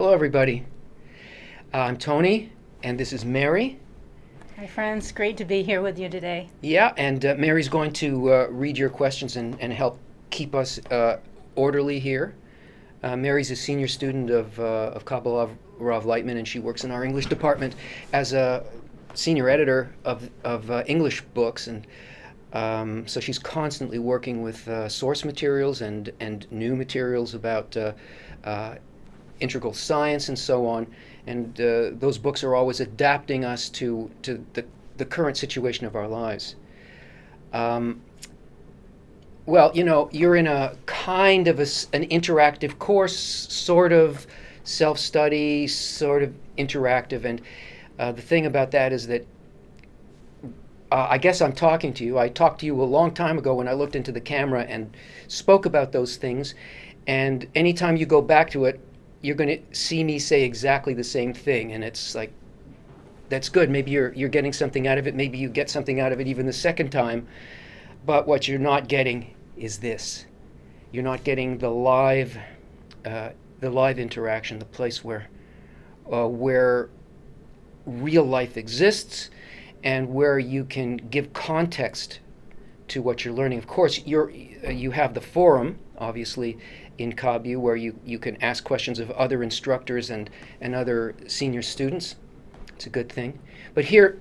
Hello, everybody. I'm Tony, and this is Mary. Hi, friends. Great to be here with you today. Yeah, and Mary's going to read your questions and help keep us orderly here. Mary's a senior student of Kabbalah Rav Lightman, and she works in our English department as a senior editor of English books, and so she's constantly working with source materials and new materials about integral science and so on. And those books are always adapting us to the current situation of our lives. Well, you're in a kind of an interactive course, sort of self-study, sort of interactive. And the thing about that is that I guess I'm talking to you. I talked to you a long time ago when I looked into the camera and spoke about those things. And anytime you go back to it, you're going to see me say exactly the same thing. And it's like, that's good. Maybe you're getting something out of it. Maybe you get something out of it even the second time. But what you're not getting is this. You're not getting the live interaction, the place where real life exists and where you can give context to what you're learning. Of course, you have the forum, obviously, in KABU, where you can ask questions of other instructors and other senior students. It's a good thing. But here,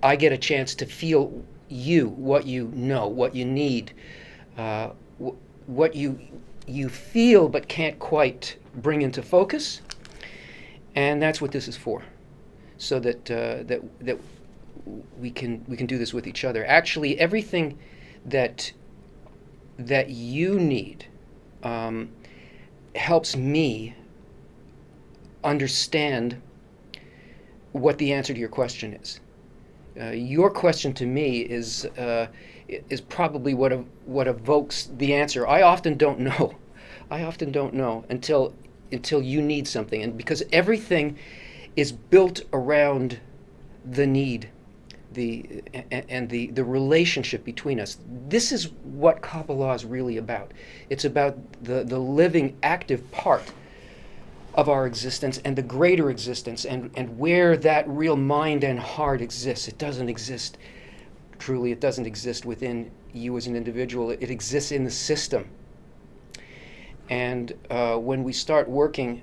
I get a chance to feel what you know, what you need, what you feel but can't quite bring into focus. And that's what this is for, so that we can do this with each other. Actually, everything that you need helps me understand what the answer to your question is. Your question to me is probably what evokes the answer. I often don't know. I often don't know until you need something, and because everything is built around the need, the relationship between us. This is what Kabbalah is really about. It's about the living, active part of our existence and the greater existence, and where that real mind and heart exists. It doesn't exist, truly, it doesn't exist within you as an individual. It exists in the system. And when we start working,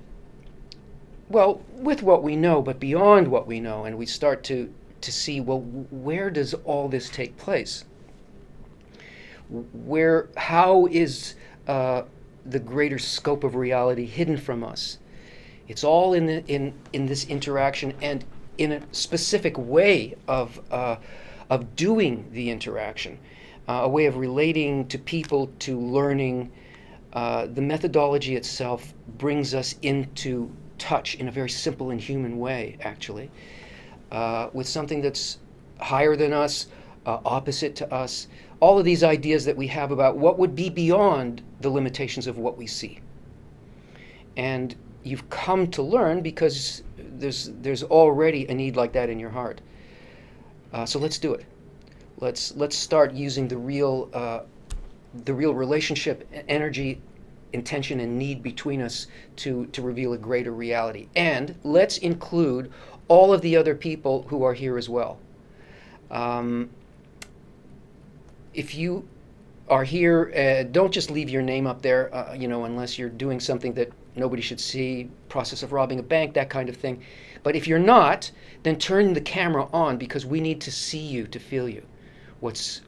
well, with what we know, but beyond what we know, and we start to see, well, where does all this take place? How is the greater scope of reality hidden from us? It's all in this interaction, and in a specific way of doing the interaction, a way of relating to people, to learning. The methodology itself brings us into touch in a very simple and human way, actually, with something that's higher than us, opposite to us. All of these ideas that we have about what would be beyond the limitations of what we see. And you've come to learn because there's already a need like that in your heart. So let's do it. Let's start using the real relationship, energy, intention, and need between us to reveal a greater reality. And let's include all of the other people who are here as well. If you are here, don't just leave your name up there, unless you're doing something that nobody should see, process of robbing a bank, that kind of thing. But if you're not, then turn the camera on, because we need to see you, to feel you. What's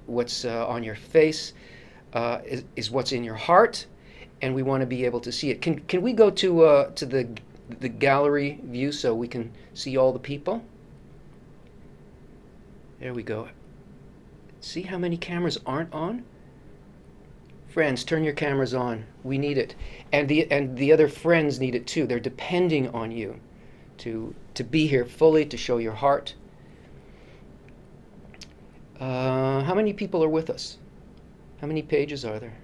on your face is what's in your heart, and we want to be able to see it. Can we go to the gallery view so we can see all the people? There we go. See how many cameras aren't on? Friends, turn your cameras on. We need it. And the other friends need it too. They're depending on you to be here fully, to show your heart. How many people are with us? How many pages are there?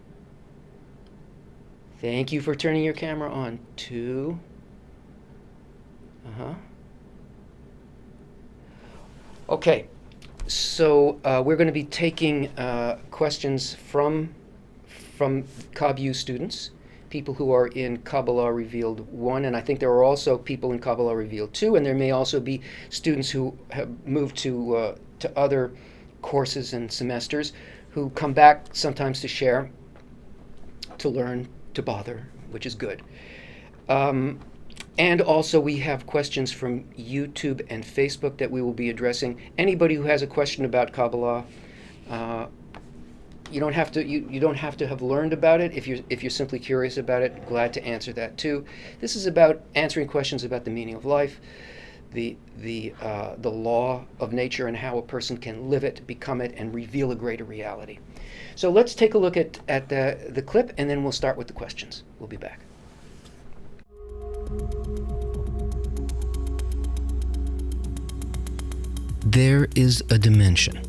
Thank you for turning your camera on. 2. Okay, so we're going to be taking questions from KABU students, people who are in Kabbalah Revealed 1, and I think there are also people in Kabbalah Revealed 2, and there may also be students who have moved to other courses and semesters who come back sometimes to share, to learn, to bother, which is good. And also we have questions from YouTube and Facebook that we will be addressing. Anybody who has a question about Kabbalah, you don't have to have learned about it. If you're simply curious about it, glad to answer that too. This is about answering questions about the meaning of life, the law of nature, and how a person can live it, become it, and reveal a greater reality. So let's take a look at the clip, and then we'll start with the questions. We'll be back. There is a dimension,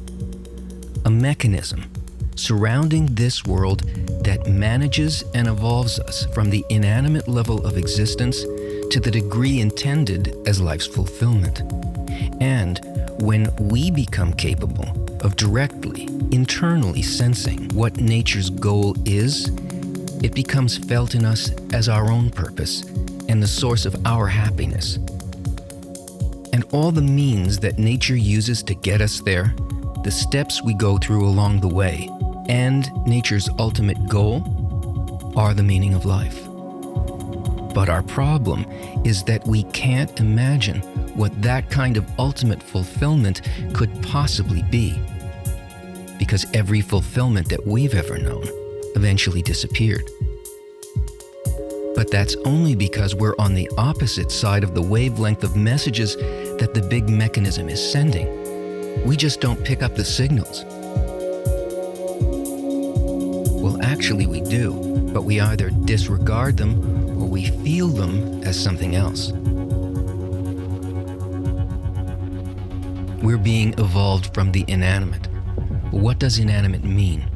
a mechanism surrounding this world that manages and evolves us from the inanimate level of existence to the degree intended as life's fulfillment. And when we become capable of directly, internally sensing what nature's goal is, it becomes felt in us as our own purpose and the source of our happiness. And all the means that nature uses to get us there, the steps we go through along the way, and nature's ultimate goal are the meaning of life. But our problem is that we can't imagine what that kind of ultimate fulfillment could possibly be, because every fulfillment that we've ever known eventually disappeared. But that's only because we're on the opposite side of the wavelength of messages that the big mechanism is sending. We just don't pick up the signals. Well, actually we do, but we either disregard them or we feel them as something else. We're being evolved from the inanimate. But what does inanimate mean?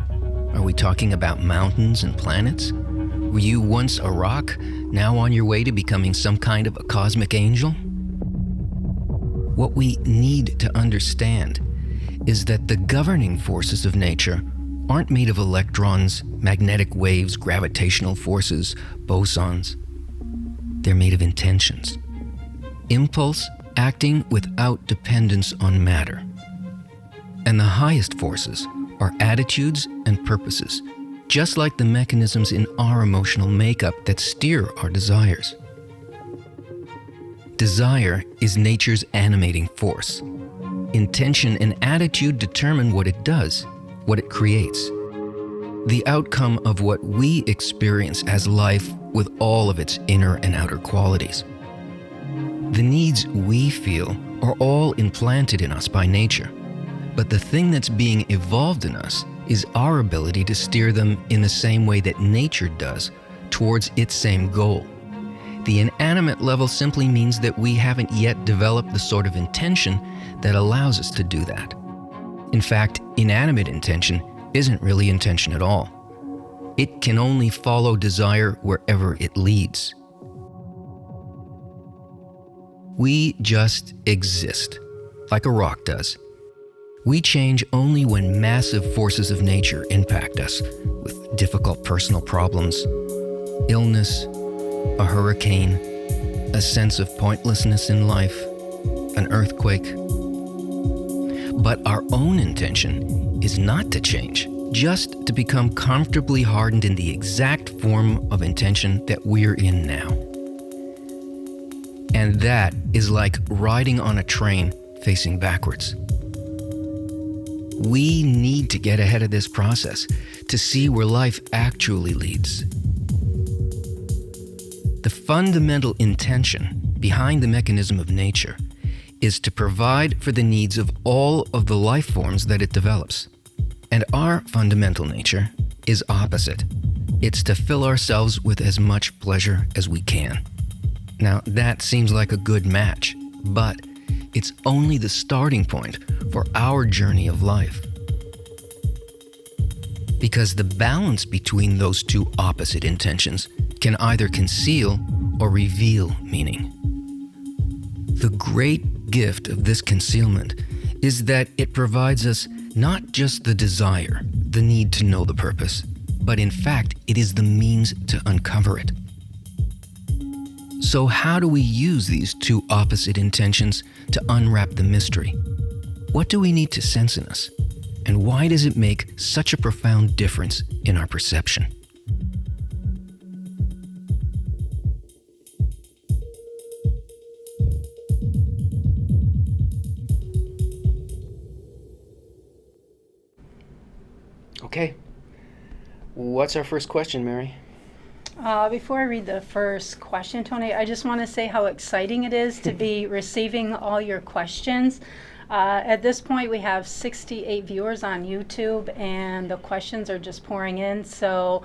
Are we talking about mountains and planets? Were you once a rock, now on your way to becoming some kind of a cosmic angel? What we need to understand is that the governing forces of nature aren't made of electrons, magnetic waves, gravitational forces, bosons. They're made of intentions. Impulse acting without dependence on matter. And the highest forces are attitudes and purposes, just like the mechanisms in our emotional makeup that steer our desires. Desire is nature's animating force. Intention and attitude determine what it does, what it creates. The outcome of what we experience as life with all of its inner and outer qualities. The needs we feel are all implanted in us by nature, but the thing that's being evolved in us is our ability to steer them in the same way that nature does, towards its same goal. The inanimate level simply means that we haven't yet developed the sort of intention that allows us to do that. In fact, inanimate intention isn't really intention at all. It can only follow desire wherever it leads. We just exist, like a rock does. We change only when massive forces of nature impact us, with difficult personal problems, illness, a hurricane, a sense of pointlessness in life, an earthquake. But our own intention is not to change, just to become comfortably hardened in the exact form of intention that we're in now. And that is like riding on a train facing backwards. We need to get ahead of this process to see where life actually leads. The fundamental intention behind the mechanism of nature is to provide for the needs of all of the life forms that it develops. And our fundamental nature is opposite. It's to fill ourselves with as much pleasure as we can. Now, that seems like a good match, but it's only the starting point for our journey of life. Because the balance between those two opposite intentions can either conceal or reveal meaning. The great gift of this concealment is that it provides us not just the desire, the need to know the purpose, but in fact, it is the means to uncover it. So how do we use these two opposite intentions to unwrap the mystery? What do we need to sense in us? And why does it make such a profound difference in our perception? Okay. What's our first question, Mary? Before I read the first question, Tony, I just want to say how exciting it is to be receiving all your questions. At this point, we have 68 viewers on YouTube, and the questions are just pouring in. So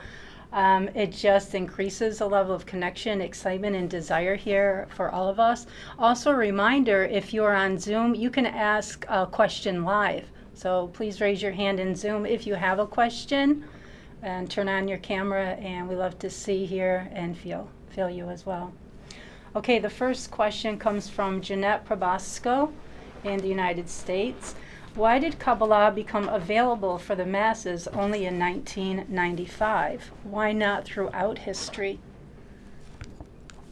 it just increases the level of connection, excitement, and desire here for all of us. Also, a reminder, if you're on Zoom, you can ask a question live. So please raise your hand in Zoom if you have a question, and turn on your camera, and we love to see, hear, and feel you as well. Okay, the first question comes from Jeanette Probasco in the United States. Why did Kabbalah become available for the masses only in 1995? Why not throughout history?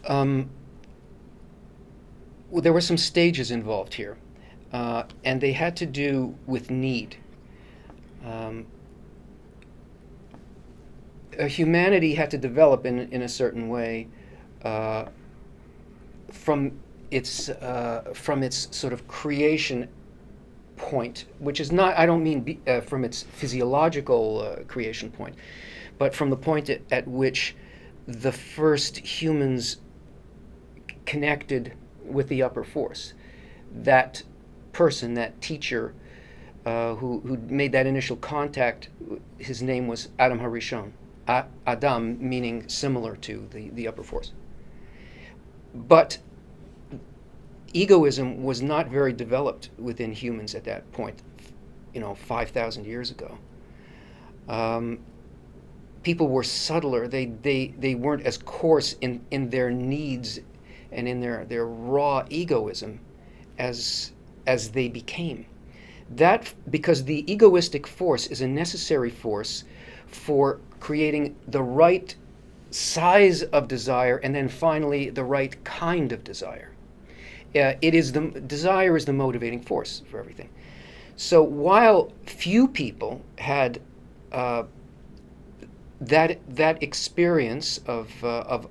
Well, there were some stages involved here, and they had to do with need. Humanity had to develop in a certain way from its sort of creation point, which is not, I don't mean from its physiological creation point, but from the point at which the first humans connected with the upper force. That person, that teacher who made that initial contact, his name was Adam HaRishon. Adam meaning similar to the upper force. But egoism was not very developed within humans at that point, 5,000 years ago. People were subtler. They weren't as coarse in their needs and in their raw egoism as they became. That because the egoistic force is a necessary force for creating the right size of desire, and then finally the right kind of desire. Desire is the motivating force for everything. So while few people had that experience of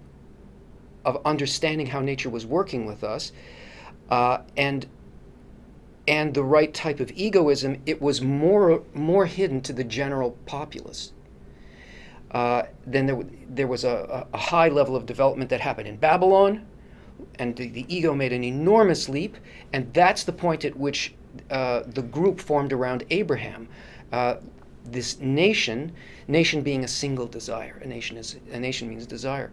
understanding how nature was working with us, and the right type of egoism, it was more hidden to the general populace. Then there was a high level of development that happened in Babylon, and the ego made an enormous leap, and that's the point at which the group formed around Abraham. This nation being a single desire. A nation means desire.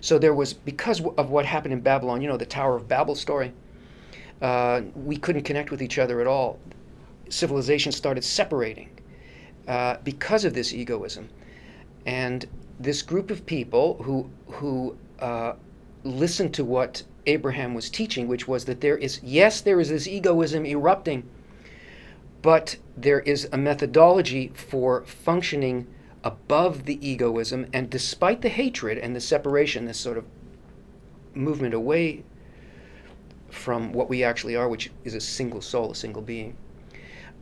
So there was, because of what happened in Babylon, the Tower of Babel story, we couldn't connect with each other at all. Civilization started separating because of this egoism. And this group of people who listened to what Abraham was teaching, which was that there is this egoism erupting, but there is a methodology for functioning above the egoism, and despite the hatred and the separation, this sort of movement away from what we actually are, which is a single soul, a single being,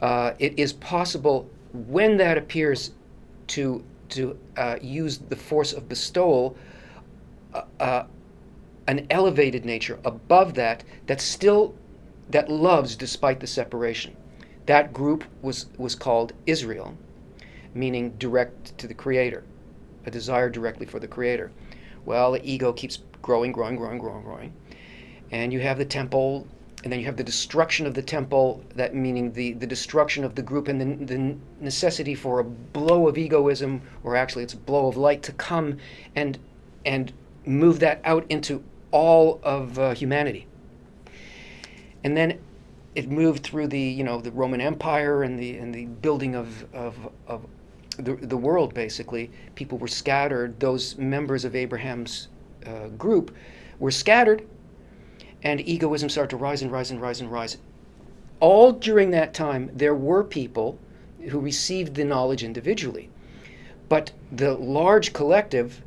it is possible, when that appears, to use the force of bestowal, an elevated nature above that loves despite the separation. That group was called Israel, meaning direct to the Creator, a desire directly for the Creator. Well, the ego keeps growing, and you have the temple, and then you have the destruction of the temple, that meaning the destruction of the group, and the necessity for a blow of egoism, or actually it's a blow of light, to come and move that out into all of humanity. And then it moved through the Roman Empire and the building of the world. Basically, people were scattered. Those members of Abraham's group were scattered, and egoism started to rise and rise and rise and rise. All during that time, there were people who received the knowledge individually, But the large collective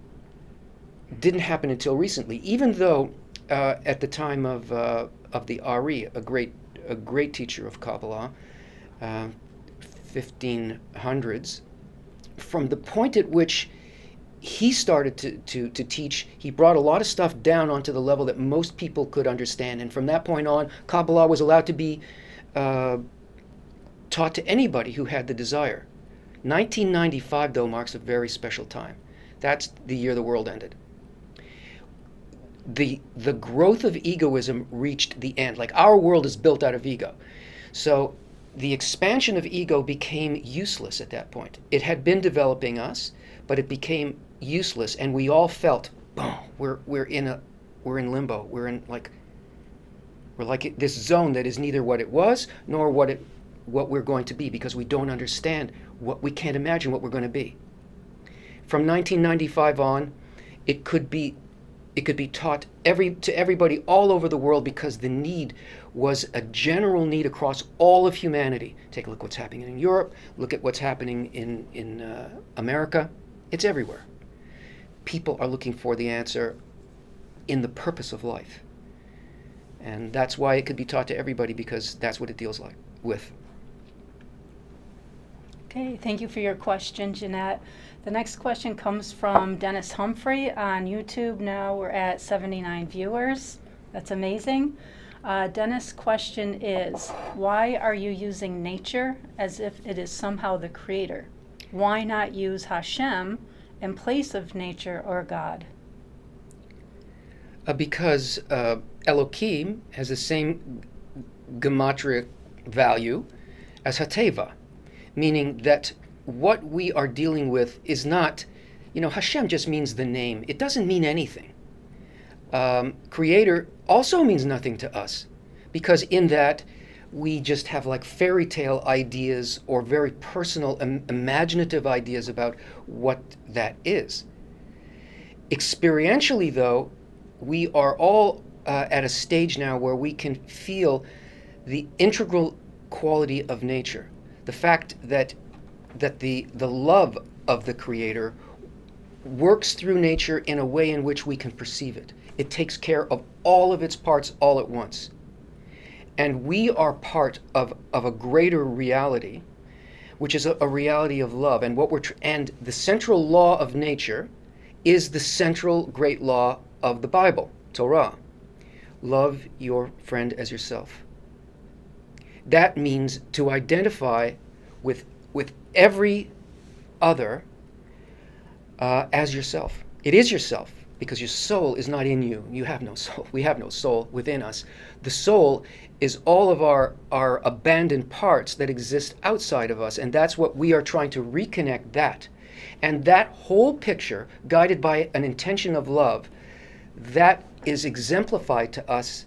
didn't happen until recently, even though at the time of the Ari, a great teacher of Kabbalah, 1500s, from the point at which he started to teach, he brought a lot of stuff down onto the level that most people could understand. And from that point on, Kabbalah was allowed to be taught to anybody who had the desire. 1995, though, marks a very special time. That's the year the world ended. The growth of egoism reached the end. Like, our world is built out of ego. So the expansion of ego became useless at that point. It had been developing us, but it became useless, and we all felt, boom, we're in limbo. We're like this zone that is neither what it was nor what we're going to be, because we don't understand we can't imagine what we're going to be. From 1995 on, it could be taught to everybody all over the world, because the need was a general need across all of humanity. Take a look what's happening in Europe. Look at what's happening in America. It's everywhere. People are looking for the answer in the purpose of life. And that's why it could be taught to everybody, because that's what it deals with. Okay, thank you for your question, Jeanette. The next question comes from Dennis Humphrey on YouTube. Now we're at 79 viewers. That's amazing. Dennis' question is, why are you using nature as if it is somehow the creator? Why not use Hashem in place of nature or God? Because Elohim has the same gematria value as Hateva, meaning that what we are dealing with is not, Hashem just means the name. It doesn't mean anything. Creator also means nothing to us, because in that we just have like fairy tale ideas or very personal, imaginative ideas about what that is. Experientially, though, we are all at a stage now where we can feel the integral quality of nature. The fact that the love of the Creator works through nature in a way in which we can perceive it. It takes care of all of its parts all at once. And we are part of a greater reality, which is a reality of love. And and the central law of nature is the central great law of the Bible, Torah. Love your friend as yourself. That means to identify with every other as yourself. It is yourself, because your soul is not in you. You have no soul. We have no soul within us. The soul is all of our abandoned parts that exist outside of us, and that's what we are trying to reconnect that. And that whole picture, guided by an intention of love, that is exemplified to us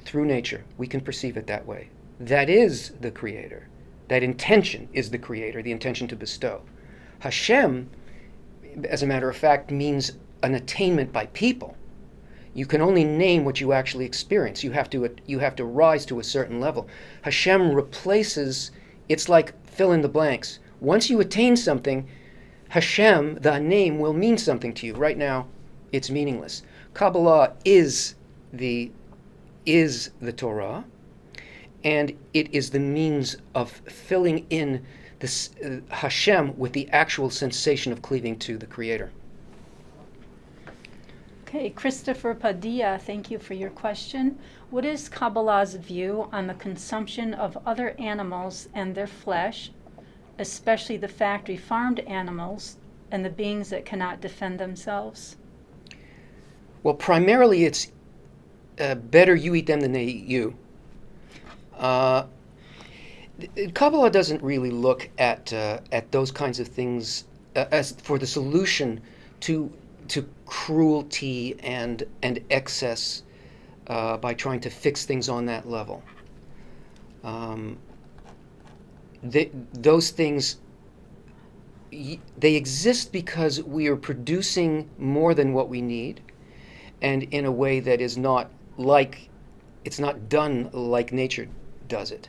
through nature. We can perceive it that way. That is the Creator. That intention is the Creator, the intention to bestow. Hashem, as a matter of fact, means an attainment by people. You can only name what you actually experience. You have to rise to a certain level. Hashem replaces, it's like fill in the blanks. Once you attain something, Hashem, the name, will mean something to you. Right now, it's meaningless. Kabbalah is the Torah, and it is the means of filling in this Hashem with the actual sensation of cleaving to the Creator. Okay, Christopher Padilla, thank you for your question. What is Kabbalah's view on the consumption of other animals and their flesh, especially the factory farmed animals and the beings that cannot defend themselves? Well, primarily it's better you eat them than they eat you. Kabbalah doesn't really look at those kinds of things as for the solution to cruelty and excess by trying to fix things on that level. Those things, they exist because we are producing more than what we need, and in a way that is not like, it's not done like nature does it.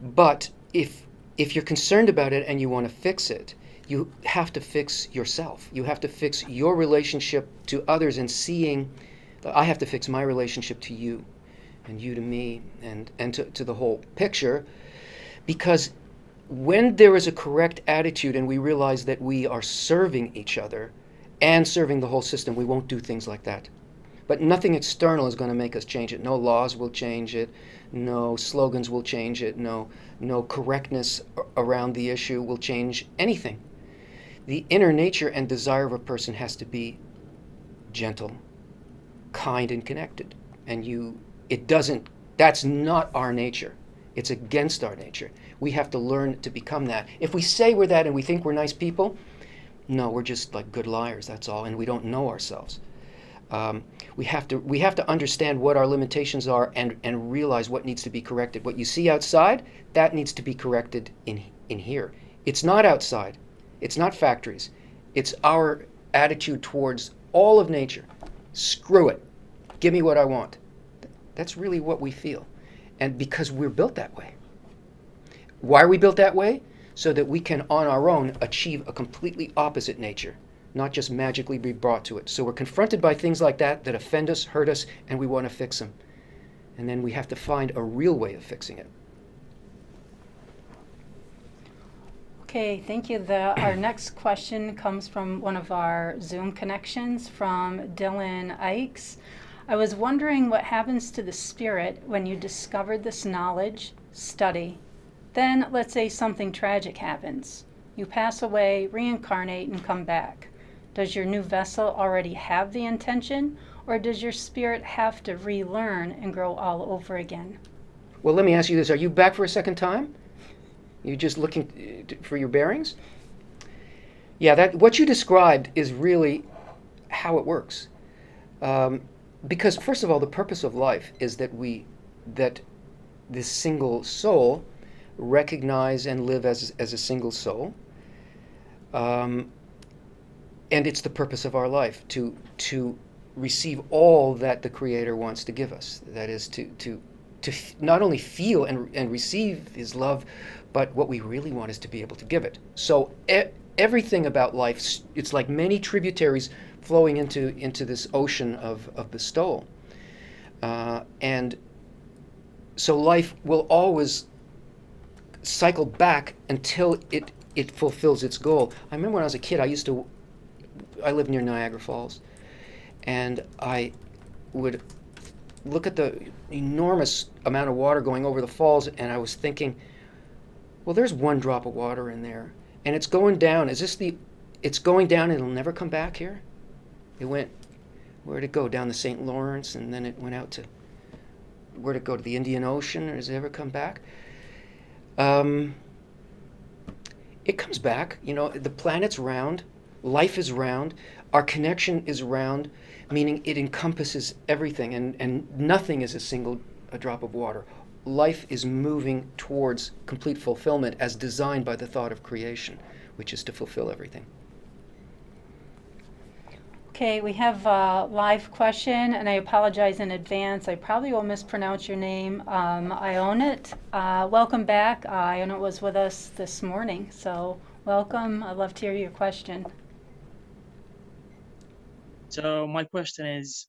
But if if you're concerned about it and you want to fix it, you have to fix yourself. You have to fix your relationship to others, and seeing, I have to fix my relationship to you, and you to me, and to the whole picture. Because when there is a correct attitude and we realize that we are serving each other and serving the whole system, we won't do things like that. But nothing external is going to make us change it. No laws will change it. No slogans will change it. No correctness around the issue will change anything. The inner nature and desire of a person has to be gentle, kind, and connected. And that's not our nature. It's against our nature. We have to learn to become that. If we say we're that and we think we're nice people, no, we're just like good liars, that's all, and we don't know ourselves. We have to understand what our limitations are and realize what needs to be corrected. What you see outside, that needs to be corrected in here. It's not outside. It's not factories. It's our attitude towards all of nature. Screw it. Give me what I want. That's really what we feel. And because we're built that way. Why are we built that way? So that we can, on our own, achieve a completely opposite nature, not just magically be brought to it. So we're confronted by things like that offend us, hurt us, and we want to fix them. And then we have to find a real way of fixing it. Okay, thank you. Our next question comes from one of our Zoom connections from Dylan Ikes. I was wondering what happens to the spirit when you discovered this knowledge, study. Then, let's say something tragic happens. You pass away, reincarnate, and come back. Does your new vessel already have the intention, or does your spirit have to relearn and grow all over again? Well, let me ask you this. Are you back for a second time? You just looking for your bearings? Yeah, what you described is really how it works. Because first of all, the purpose of life is that this single soul recognize and live as a single soul. And it's the purpose of our life to receive all that the Creator wants to give us. That is to not only feel and receive His love, but what we really want is to be able to give it. So everything about life, it's like many tributaries flowing into this ocean of bestowal. And so life will always cycle back until it fulfills its goal. I remember when I was a kid, I lived near Niagara Falls, and I would look at the enormous amount of water going over the falls, and I was thinking, well, there's one drop of water in there, and it's going down. It's going down and it'll never come back here? Where'd it go? Down the St. Lawrence, and then it went out to, where'd it go, to the Indian Ocean, or does it ever come back? It comes back. The planet's round, life is round, our connection is round, meaning it encompasses everything, and nothing is a drop of water. Life is moving towards complete fulfillment as designed by the thought of creation, which is to fulfill everything. Okay, we have a live question, and I apologize in advance. I probably will mispronounce your name. Ionit, welcome back. Ionit was with us this morning, so welcome. I'd love to hear your question. So my question is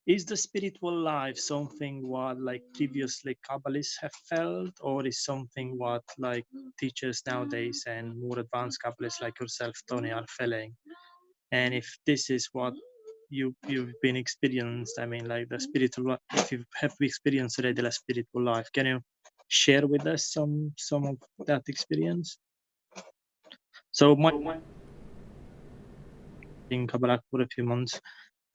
the spiritual life something what like previously Kabbalists have felt, or is something what like teachers nowadays and more advanced Kabbalists like yourself, Tony, are feeling? And if this is what you've been experienced, I mean, like the spiritual, if you have experienced already the spiritual life, can you share with us some of that experience? So my in Kabbalah for a few months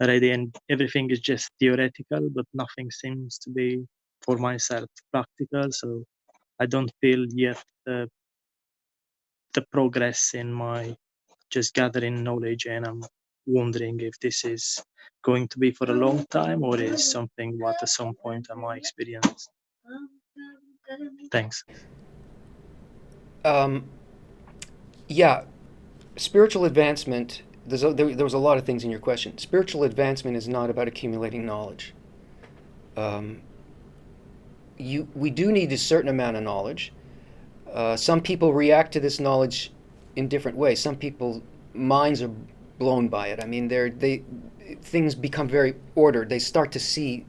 already, and everything is just theoretical, but nothing seems to be for myself practical. So I don't feel yet the progress in my just gathering knowledge, and I'm wondering if this is going to be for a long time, or is something what at some point I might experience. Thanks. Yeah, spiritual advancement, there was a lot of things in your question. Spiritual advancement is not about accumulating knowledge. We do need a certain amount of knowledge, Some people react to this knowledge in different ways. Some people's minds are blown by it. I mean, things become very ordered. They start to see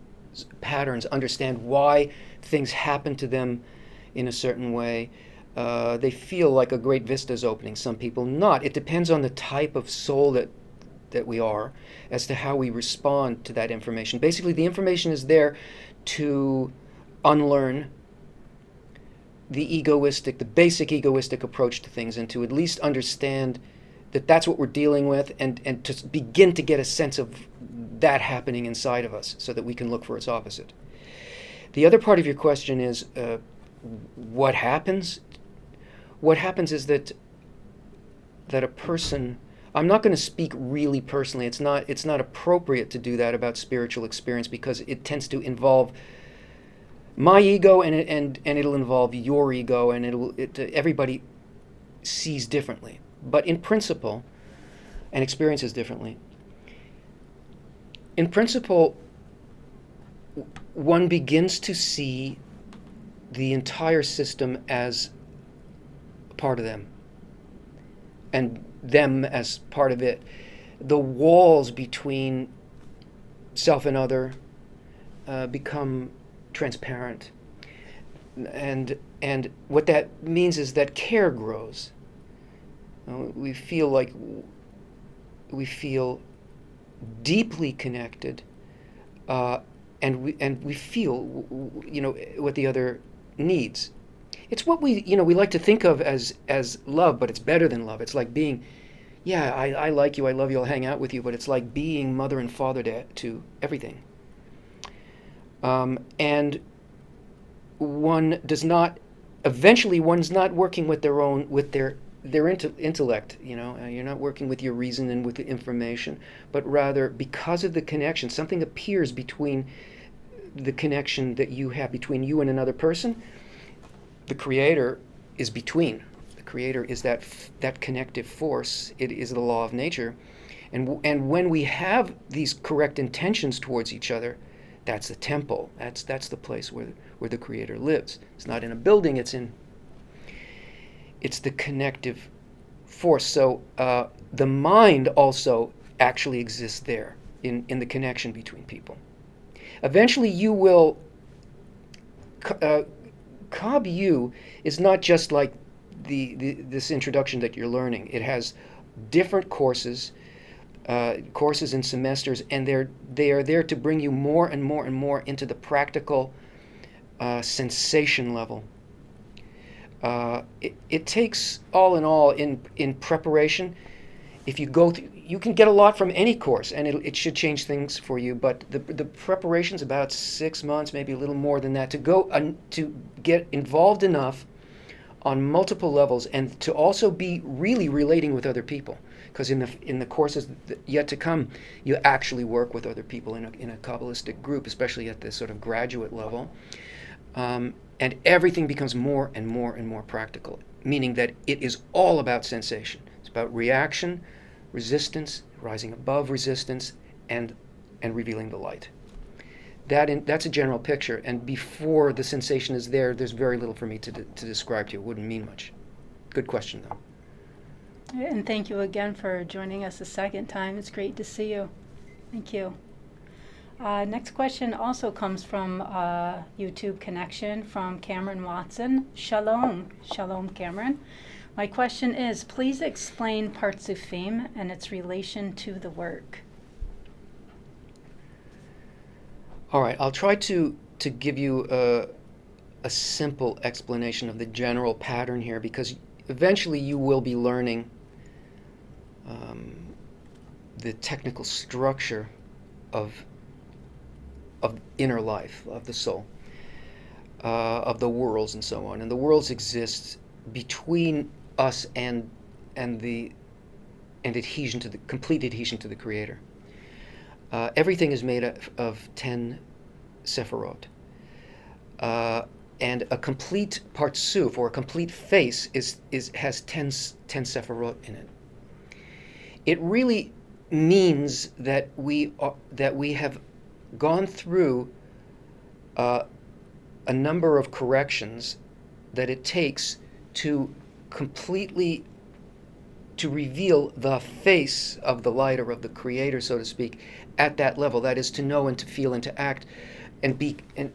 patterns, understand why things happen to them in a certain way. They feel like a great vista is opening. Some people not. It depends on the type of soul that we are as to how we respond to that information. Basically, the information is there to unlearn the basic egoistic approach to things, and to at least understand that that's what we're dealing with, and to begin to get a sense of that happening inside of us so that we can look for its opposite. The other part of your question is what happens? What happens is that a person, I'm not going to speak really personally. It's not appropriate to do that about spiritual experience, because it tends to involve my ego, and it'll involve your ego, and everybody sees differently. But in principle, and experiences differently. In principle, one begins to see the entire system as part of them, and them as part of it. The walls between self and other become transparent, and what that means is that care grows. We feel deeply connected, and we feel what the other needs. It's what we like to think of as love, but it's better than love. It's like being, I like you, I love you, I'll hang out with you, but it's like being mother and father to everything. And one does not, eventually one's not working with their intellect, you're not working with your reason and with the information, but rather because of the connection, something appears between the connection that you have between you and another person. The Creator is between. The Creator is that connective force. It is the law of nature. And when we have these correct intentions towards each other, that's the temple. That's the place where the Creator lives. It's not in a building, it's the connective force. So the mind also actually exists there in the connection between people. Eventually you will, Kabbalah is not just like this introduction that you're learning. It has different courses and semesters, and they are there to bring you more and more and more into the practical sensation level. It takes, all in all, in preparation. If you go through, you can get a lot from any course, and it should change things for you. But the preparation's about 6 months, maybe a little more than that, to get involved enough on multiple levels, and to also be really relating with other people. Because in the courses yet to come, you actually work with other people in a Kabbalistic group, especially at this sort of graduate level. And everything becomes more and more and more practical, meaning that it is all about sensation. It's about reaction, resistance, rising above resistance, and revealing the light. That's a general picture, and before the sensation is there, there's very little for me to describe to you. It wouldn't mean much. Good question, though. And thank you again for joining us a second time. It's great to see you. Thank you. Next question also comes from YouTube connection from Cameron Watson. Shalom. Shalom, Cameron. My question is, please explain Partsufim and its relation to the work. All right, I'll try to give you a simple explanation of the general pattern here, because eventually you will be learning the technical structure of inner life, of the soul, of the worlds and so on. And the worlds exist between us and adhesion to the complete adhesion to the Creator. Everything is made of 10 sephirot. And a complete partsuf, or a complete face, has 10 sephirot in it. It really means that we have gone through a number of corrections that it takes to completely to reveal the face of the light or of the creator, so to speak, at that level. That is to know and to feel and to act and be in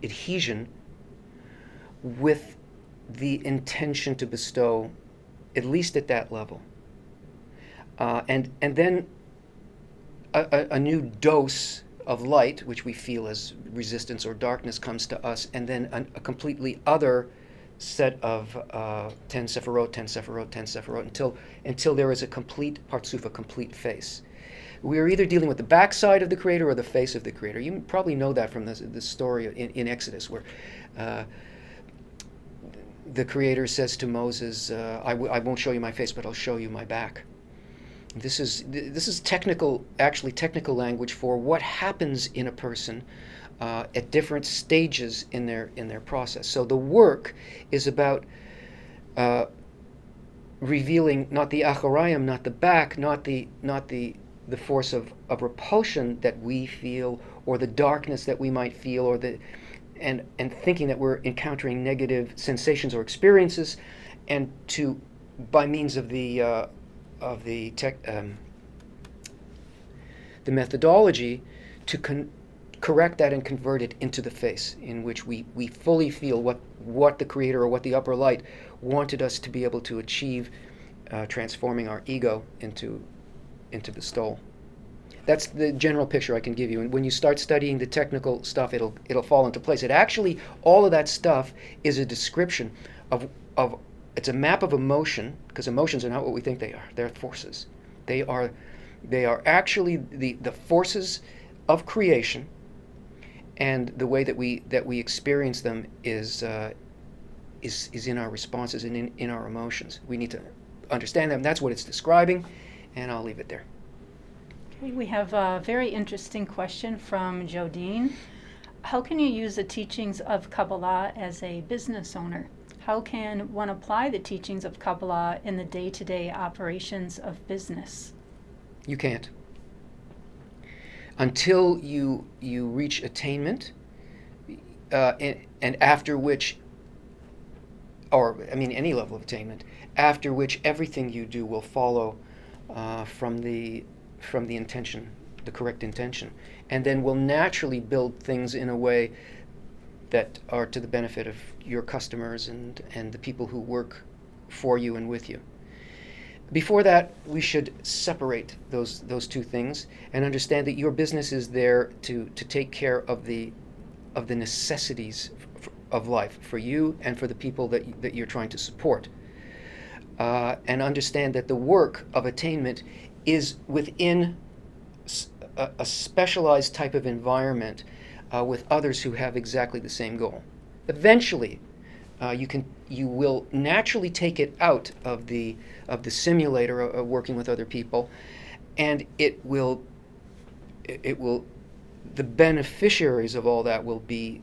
adhesion with the intention to bestow, at least at that level. And then a new dose of light, which we feel as resistance or darkness, comes to us, and then a completely other set of 10 Sephirot, 10 Sephirot, 10 Sephirot, until there is a complete Partsuf, a complete face. We are either dealing with the backside of the Creator or the face of the Creator. You probably know that from the story in Exodus, where the Creator says to Moses, I won't show you my face, but I'll show you my back. This is technical language for what happens in a person at different stages in their process. So the work is about revealing not the acharayim, not the back, not the force of repulsion that we feel, or the darkness that we might feel, or and thinking that we're encountering negative sensations or experiences, and to, by means of the methodology, to correct that and convert it into the face, in which we fully feel what the Creator or what the upper light wanted us to be able to achieve, transforming our ego into bestowal. That's the general picture I can give you. And when you start studying the technical stuff, it'll fall into place. It actually, all of that stuff is a description of it's a map of emotion, because emotions are not what we think they are. They're forces. They are actually the forces of creation, and the way that we experience them is in our responses and in our emotions. We need to understand them. That's what it's describing, and I'll leave it there. Okay, we have a very interesting question from Jodine. How can you use the teachings of Kabbalah as a business owner? How can one apply the teachings of Kabbalah in the day-to-day operations of business? You can't. Until you reach attainment, and after which, or I mean any level of attainment, after which everything you do will follow from the intention, the correct intention, and then will naturally build things in a way that are to the benefit of your customers and the people who work for you and with you. Before that, we should separate those two things and understand that your business is there to take care of the necessities of life for you and for the people that you're trying to support, and understand that the work of attainment is within a specialized type of environment with others who have exactly the same goal. Eventually, you will naturally take it out of the simulator of working with other people, and it will the beneficiaries of all that will be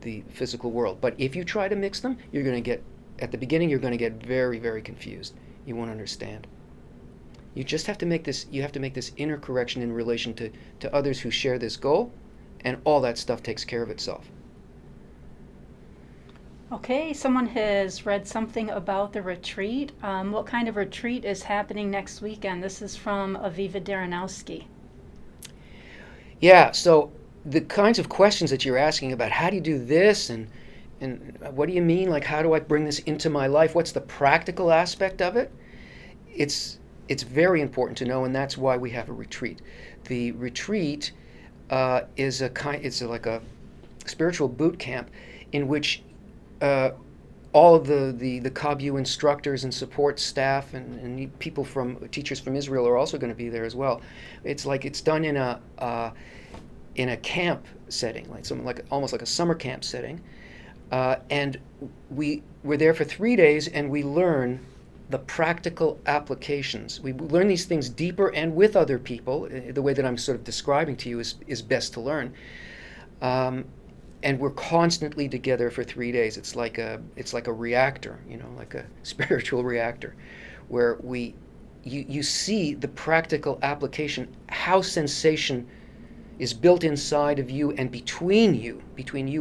the physical world. But if you try to mix them, you're going to get, at the beginning, you're going to get very, very confused. You won't understand. You just have to make this inner correction in relation to others who share this goal, and all that stuff takes care of itself. Okay, someone has read something about the retreat. What kind of retreat is happening next weekend? This is from Aviva Darrenowski. Yeah, so the kinds of questions that you're asking about, how do you do this, and what do you mean, like, how do I bring this into my life? What's the practical aspect of it? It's very important to know, and that's why we have a retreat. The retreat is like a spiritual boot camp in which all of the KABU instructors and support staff and people teachers from Israel are also going to be there as well. It's like it's done in a camp setting, almost like a summer camp setting, and we're there for 3 days, and we learn the practical applications. We learn these things deeper and with other people. The way that I'm sort of describing to you is best to learn. And we're constantly together for 3 days. It's like a reactor, like a spiritual reactor, where you see the practical application, how sensation is built inside of you and between you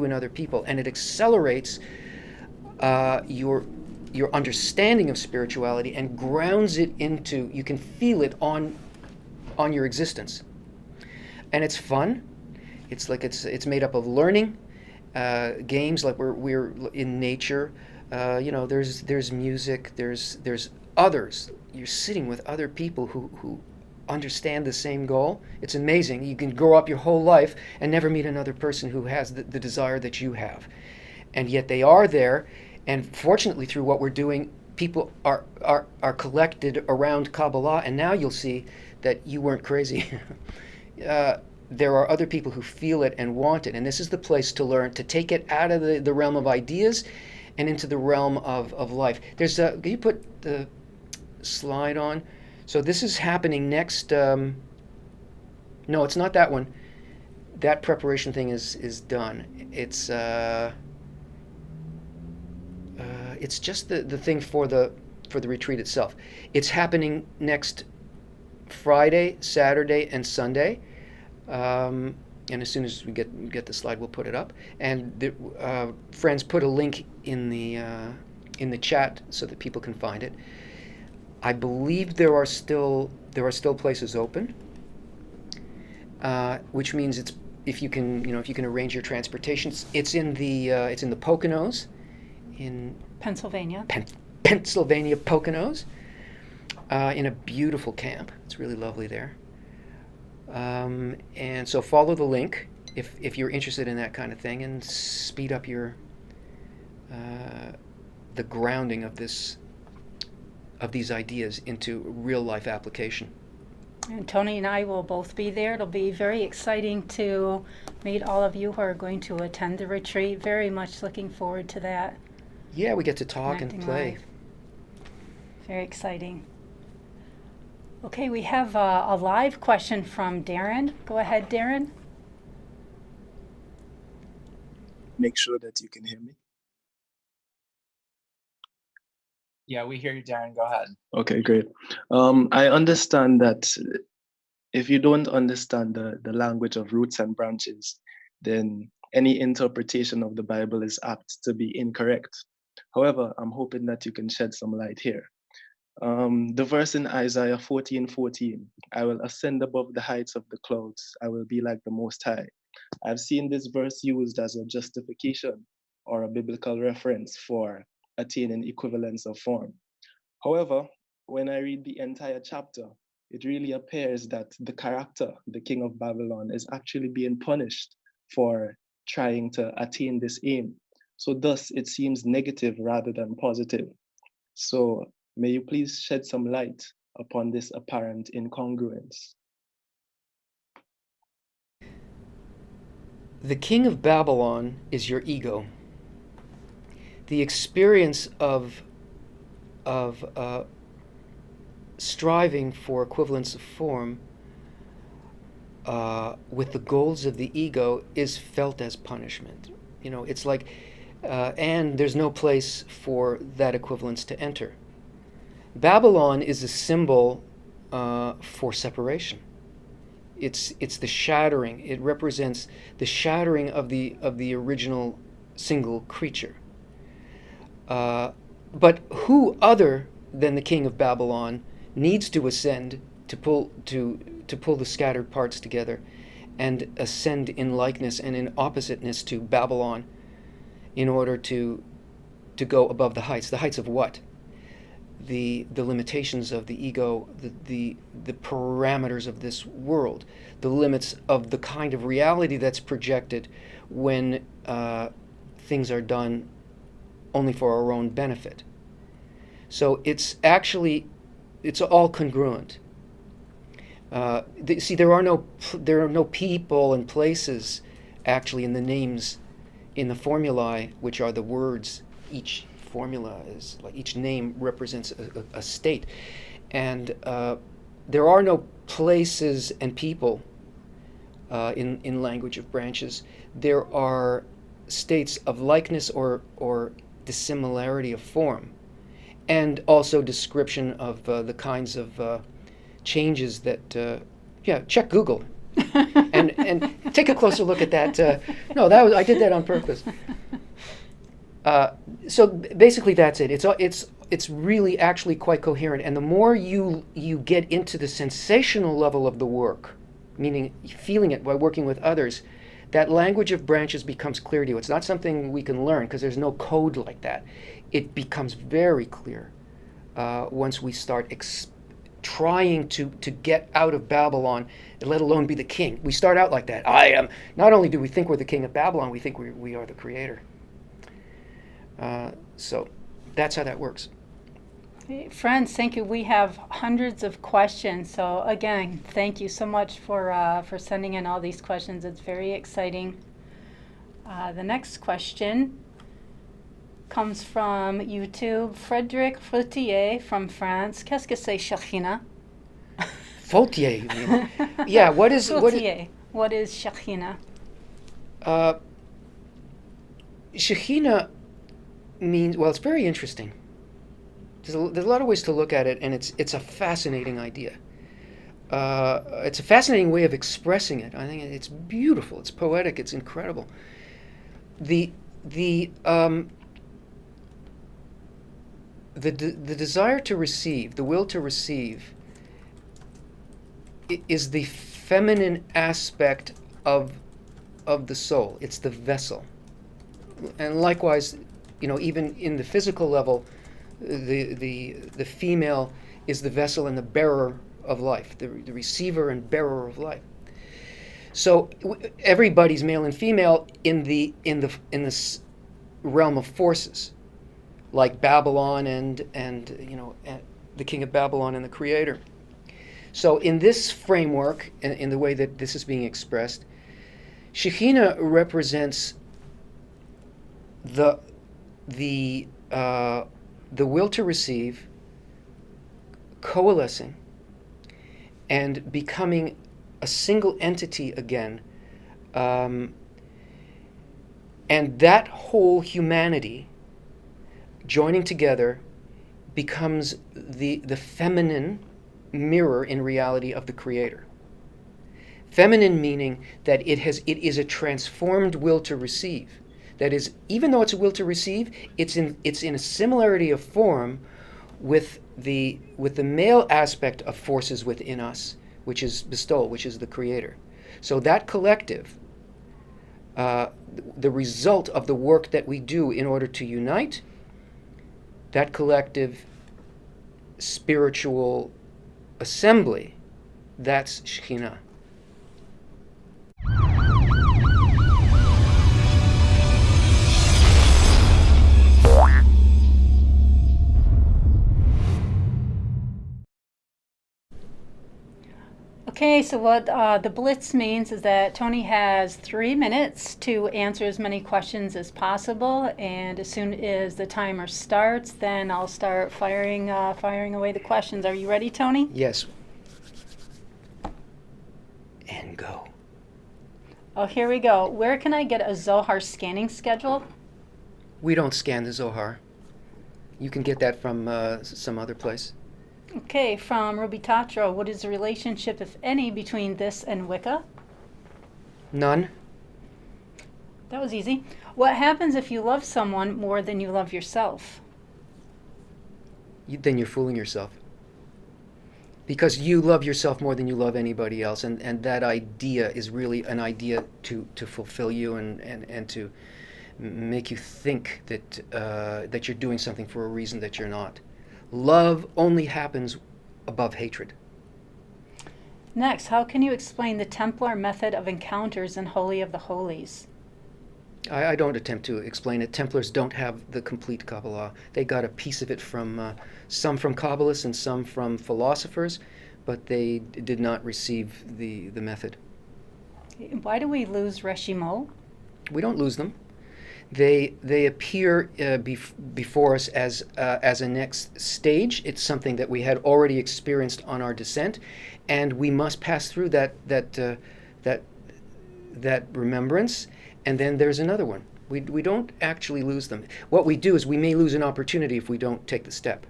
and other people, and it accelerates your understanding of spirituality and grounds it into, you can feel it on your existence. And it's fun. It's like it's made up of learning, games, like we're in nature. There's music, there's others. You're sitting with other people who understand the same goal. It's amazing. You can grow up your whole life and never meet another person who has the desire that you have. And yet they are there, and fortunately through what we're doing, people are collected around Kabbalah, and now you'll see that you weren't crazy. There are other people who feel it and want it, and this is the place to learn, to take it out of the realm of ideas and into the realm of life. Can you put the slide on? So this is happening next, no, it's not that one. That preparation thing is done. It's just the thing for the retreat itself. It's happening next Friday, Saturday, and Sunday. And as soon as we get the slide, we'll put it up. And friends, put a link in the chat so that people can find it. I believe there are still places open, which means if you can arrange your transportation. It's in the Poconos, in Pennsylvania. Pennsylvania Poconos, in a beautiful camp. It's really lovely there. And so follow the link if you're interested in that kind of thing, and speed up your the grounding of these ideas into real life application. And Tony and I will both be there. It'll be very exciting to meet all of you who are going to attend the retreat. Very much looking forward to that. Yeah, we get to talk Connecting and play. live. Very exciting. Okay, we have a live question from Darren. Go ahead, Darren. Make sure that you can hear me. Yeah, we hear you, Darren. Go ahead. Okay, great. I understand that if you don't understand the language of roots and branches, then any interpretation of the Bible is apt to be incorrect. However, I'm hoping that you can shed some light here. The verse in Isaiah 14:14, I will ascend above the heights of the clouds. I will be like the Most High. I've seen this verse used as a justification or a biblical reference for attaining equivalence of form. However, when I read the entire chapter, it really appears that the character, the king of Babylon, is actually being punished for trying to attain this aim. So thus, it seems negative rather than positive. So may you please shed some light upon this apparent incongruence. The king of Babylon is your ego. The experience of striving for equivalence of form with the goals of the ego is felt as punishment. It's like, and there's no place for that equivalence to enter. Babylon is a symbol for separation. It's the shattering. It represents the shattering of the original single creature. But who other than the king of Babylon needs to ascend to pull the scattered parts together and ascend in likeness and in oppositeness to Babylon in order to go above the heights? The heights of what? The limitations of the ego, the parameters of this world, the limits of the kind of reality that's projected when things are done only for our own benefit. So it's all congruent. There are no people and places actually in the names, in the formulae, which are the words. Each formula is like, each name represents a state, and there are no places and people in language of branches. There are states of likeness or dissimilarity of form, and also description of the kinds of changes that check Google and take a closer look at that. I did that on purpose. So basically, that's it. It's really actually quite coherent. And the more you get into the sensational level of the work, meaning feeling it by working with others, that language of branches becomes clear to you. It's not something we can learn because there's no code like that. It becomes very clear once we start trying to get out of Babylon, let alone be the king. We start out like that. I am. Not only do we think we're the king of Babylon, we think we are the creator. So that's how that works. Friends, thank you. We have hundreds of questions. So again, thank you so much for sending in all these questions. It's very exciting. The next question comes from YouTube. Frédéric Fautier from France. Qu'est-ce que c'est Shekhinah? Fautier, you mean? Yeah, what is Shekhinah? Shekhinah means, well, it's very interesting. There's a lot of ways to look at it, and it's a fascinating idea. It's a fascinating way of expressing it. I think it's beautiful. It's poetic. It's incredible. The desire to receive, the will to receive, is the feminine aspect of the soul. It's the vessel, and likewise, even in the physical level, the female is the vessel and the bearer of life, the receiver and bearer of life. So everybody's male and female in this realm of forces, like Babylon and the king of Babylon and the creator. So in this framework, in the way that this is being expressed, Shekhinah represents the will to receive, coalescing, and becoming a single entity again, and that whole humanity joining together becomes the feminine mirror in reality of the creator. Feminine meaning that it is a transformed will to receive. That is, even though it's a will to receive, it's in a similarity of form with the male aspect of forces within us, which is bestowal, which is the creator. So that collective, the result of the work that we do in order to unite, that collective spiritual assembly, that's Shekhinah. Okay, so what the Blitz means is that Tony has 3 minutes to answer as many questions as possible, and as soon as the timer starts, then I'll start firing away the questions. Are you ready, Tony? Yes. And go. Oh, here we go. Where can I get a Zohar scanning schedule? We don't scan the Zohar. You can get that from some other place. Okay, from Ruby Tatra, what is the relationship, if any, between this and Wicca? None. That was easy. What happens if you love someone more than you love yourself? Then you're fooling yourself. Because you love yourself more than you love anybody else, and that idea is really an idea to fulfill you and to make you think that you're doing something for a reason that you're not. Love only happens above hatred. Next, how can you explain the Templar method of encounters in Holy of the Holies? I don't attempt to explain it. Templars don't have the complete Kabbalah. They got a piece of it from some from Kabbalists and some from philosophers, but they did not receive the method. Why do we lose Reshimo? We don't lose them. They appear before us as a next stage. It's something that we had already experienced on our descent, and we must pass through that remembrance. And then there's another one. We don't actually lose them. What we do is we may lose an opportunity if we don't take the step.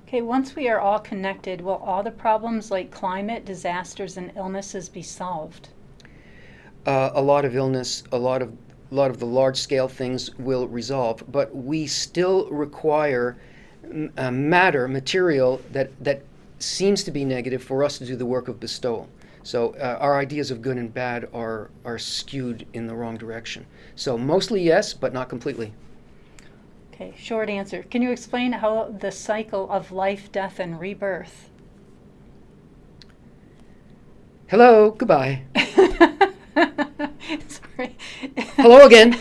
Okay, once we are all connected, will all the problems like climate, disasters, and illnesses be solved? A lot of illness, a lot of lot of the large-scale things will resolve, but we still require material that seems to be negative for us to do the work of bestowal. So our ideas of good and bad are skewed in the wrong direction. So mostly yes, but not completely. Okay, short answer. Can you explain how the cycle of life, death, and rebirth? Hello, goodbye. Sorry. Hello again.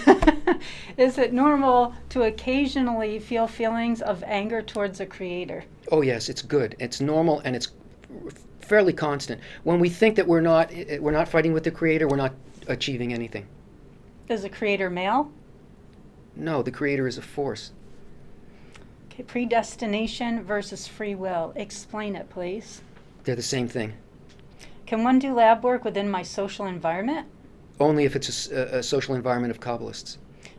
Is it normal to occasionally feel feelings of anger towards the Creator? Oh yes, it's good. It's normal and it's fairly constant. When we think that we're not fighting with the Creator, we're not achieving anything. Is the Creator male? No, the Creator is a force. Okay, predestination versus free will. Explain it, please. They're the same thing. Can one do lab work within my social environment? Only if it's a social environment of Kabbalists.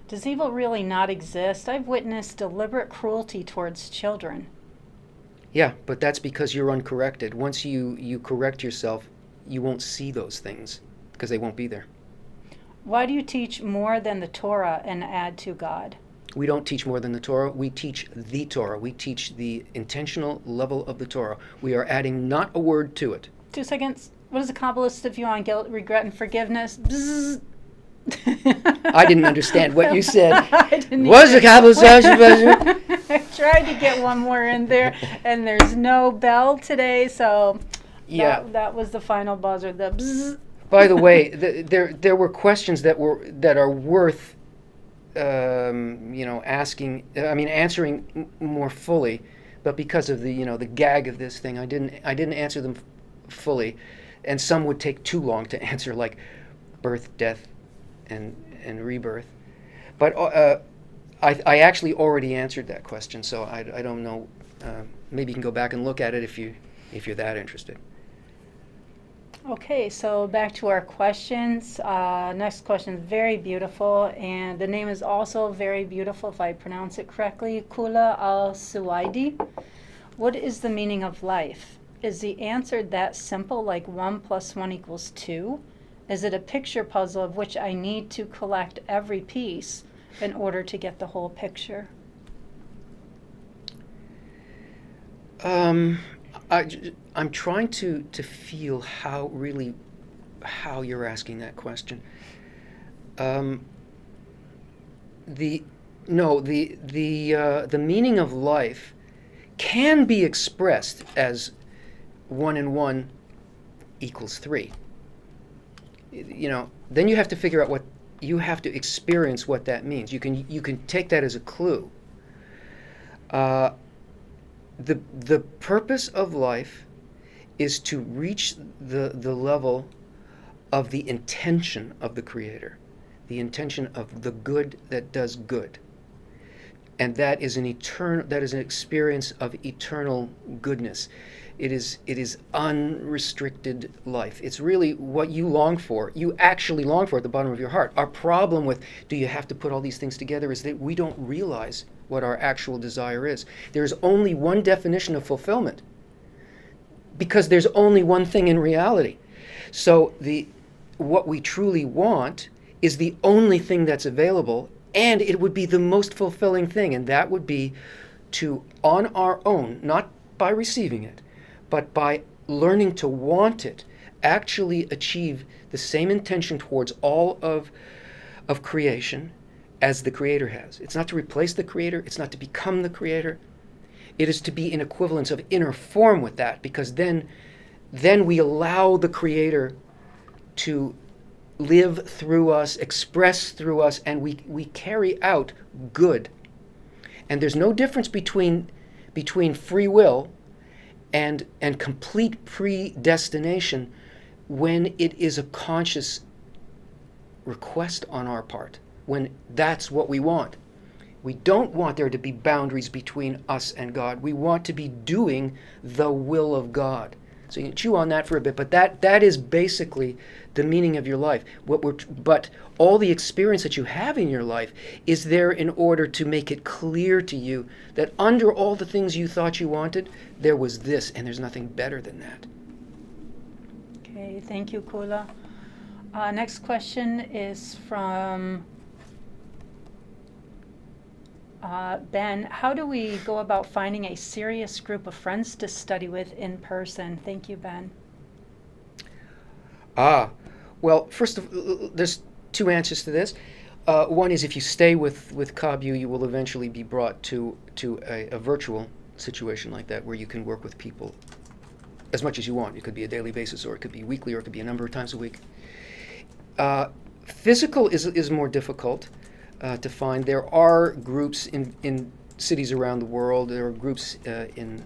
Does evil really not exist? I've witnessed deliberate cruelty towards children. Yeah, but that's because you're uncorrected. Once you correct yourself, you won't see those things because they won't be there. Why do you teach more than the Torah and add to God? We don't teach more than the Torah. We teach the Torah. We teach the intentional level of the Torah. We are adding not a word to it. 2 seconds. What is the Kabbalist view on guilt, regret, and forgiveness? Bzzz. I didn't understand what you said. I didn't Was the either. Kabbalahs? I tried to get one more in there, and there's no bell today, so Yeah. that was the final buzzer. The bzzz. By the way, there were questions that are worth asking. I mean, answering more fully, but because of the gag of this thing, I didn't answer them fully, and some would take too long to answer, like birth, death, and rebirth. But I actually already answered that question, so I don't know. Maybe you can go back and look at it if you're that interested. Okay, so back to our questions. Next question is very beautiful, and the name is also very beautiful if I pronounce it correctly. Kula al-Suwaidi. What is the meaning of life? Is the answer that simple, like 1 + 1 = 2? Is it a picture puzzle of which I need to collect every piece in order to get the whole picture? I'm trying to feel how you're asking that question. The meaning of life can be expressed as 1 and 1 = 3. Then you have to figure out you have to experience what that means. You can take that as a clue. The purpose of life is to reach the level of the intention of the Creator, the intention of the good that does good, and that is an experience of eternal goodness. It is unrestricted life. It's really what you long for. You actually long for at the bottom of your heart. Our problem with do you have to put all these things together is that we don't realize what our actual desire is. There's only one definition of fulfillment because there's only one thing in reality. So what we truly want is the only thing that's available, and it would be the most fulfilling thing, and that would be to, on our own, not by receiving it, but by learning to want it, actually achieve the same intention towards all of creation as the Creator has. It's not to replace the Creator, it's not to become the Creator. It is to be in equivalence of inner form with that, because then we allow the Creator to live through us, express through us, and we carry out good. And there's no difference between free will and complete predestination when it is a conscious request on our part, when that's what we want. We don't want there to be boundaries between us and God. We want to be doing the will of God. So you can chew on that for a bit, but that is basically the meaning of your life. But all the experience that you have in your life is there in order to make it clear to you that under all the things you thought you wanted, there was this, and there's nothing better than that. Okay, thank you, Kula. Next question is from Ben, how do we go about finding a serious group of friends to study with in person? Thank you, Ben. Well, there's two answers to this. One is if you stay with KABU, you will eventually be brought to a virtual situation like that where you can work with people as much as you want. It could be a daily basis, or it could be weekly, or it could be a number of times a week. Physical is more difficult to find. There are groups in cities around the world. There are groups in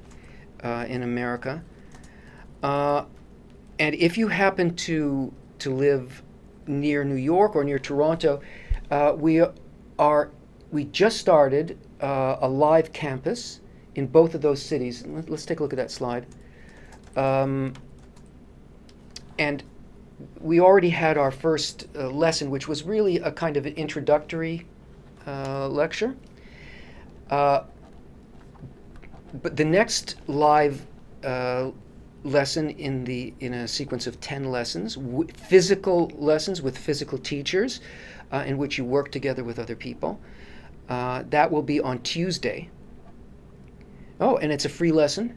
America. And if you happen to live near New York or near Toronto, we just started a live campus in both of those cities. Let's take a look at that slide. And we already had our first lesson, which was really a kind of an introductory lecture. But the next live lesson in a sequence of 10 lessons, physical lessons with physical teachers, in which you work together with other people. That will be on Tuesday. Oh, and it's a free lesson.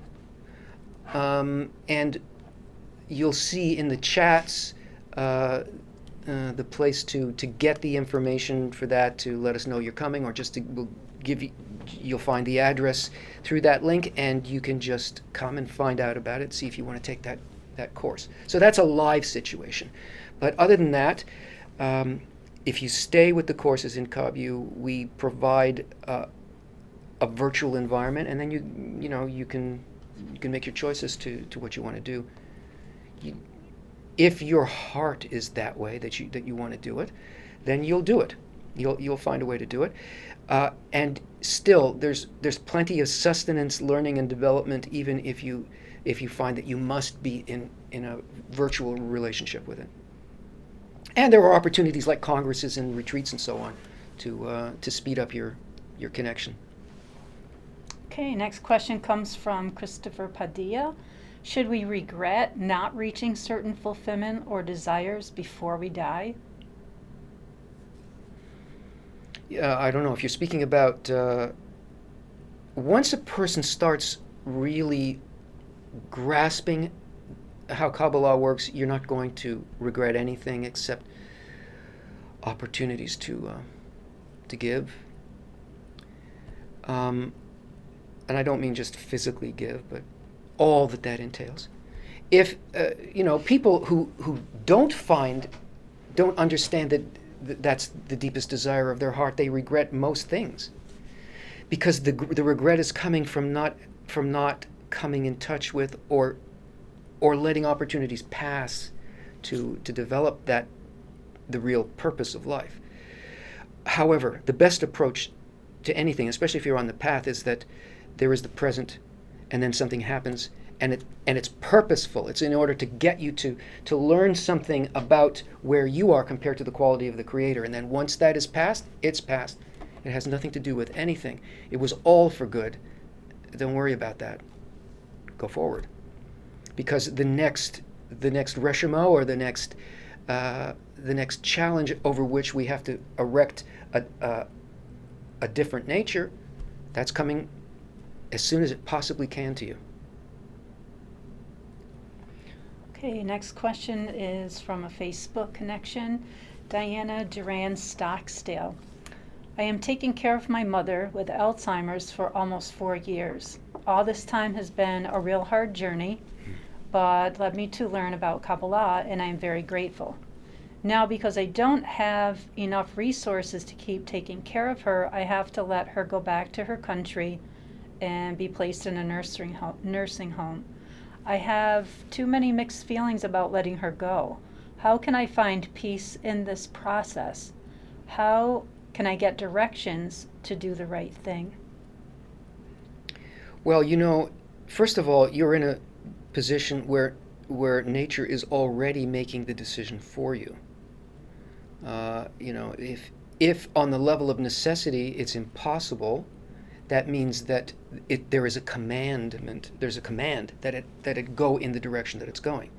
And you'll see in the chats the place to get the information for that, to let us know you're coming, or just we'll give you. You'll find the address through that link, and you can just come and find out about it, see if you want to take that course. So that's a live situation. But other than that, if you stay with the courses in KABU, we provide a virtual environment, and then you can make your choices to what you want to do. If your heart is that way, that you want to do it, then you'll do it. You'll find a way to do it. And still, there's plenty of sustenance, learning, and development, even if you find that you must be in a virtual relationship with it. And there are opportunities like congresses and retreats and so on to speed up your connection. Okay, next question comes from Christopher Padilla. Should we regret not reaching certain fulfillment or desires before we die? I don't know if you're speaking about once a person starts really grasping how Kabbalah works, you're not going to regret anything except opportunities to give. And I don't mean just physically give, but all that entails. If people who don't understand that that's the deepest desire of their heart, they regret most things, because the regret is coming from not coming in touch with or letting opportunities pass to develop the real purpose of life. However, the best approach to anything, especially if you're on the path, is that there is the present, and then something happens, and it's purposeful. It's in order to get you to learn something about where you are compared to the quality of the Creator. And then once that is past, it's past. It has nothing to do with anything. It was all for good. Don't worry about that. Go forward. Because the next reshama, or the next challenge over which we have to erect a different nature, that's coming as soon as it possibly can to you. Okay, next question is from a Facebook connection. Diana Duran Stocksdale. I am taking care of my mother with Alzheimer's for almost 4 years. All this time has been a real hard journey, but led me to learn about Kabbalah, and I am very grateful. Now, because I don't have enough resources to keep taking care of her, I have to let her go back to her country and be placed in a nursing home. I have too many mixed feelings about letting her go. How can I find peace in this process? How can I get directions to do the right thing? Well, first of all, you're in a position where nature is already making the decision for you. If on the level of necessity it's impossible, that means that there is a commandment. There's a command that it go in the direction that it's going.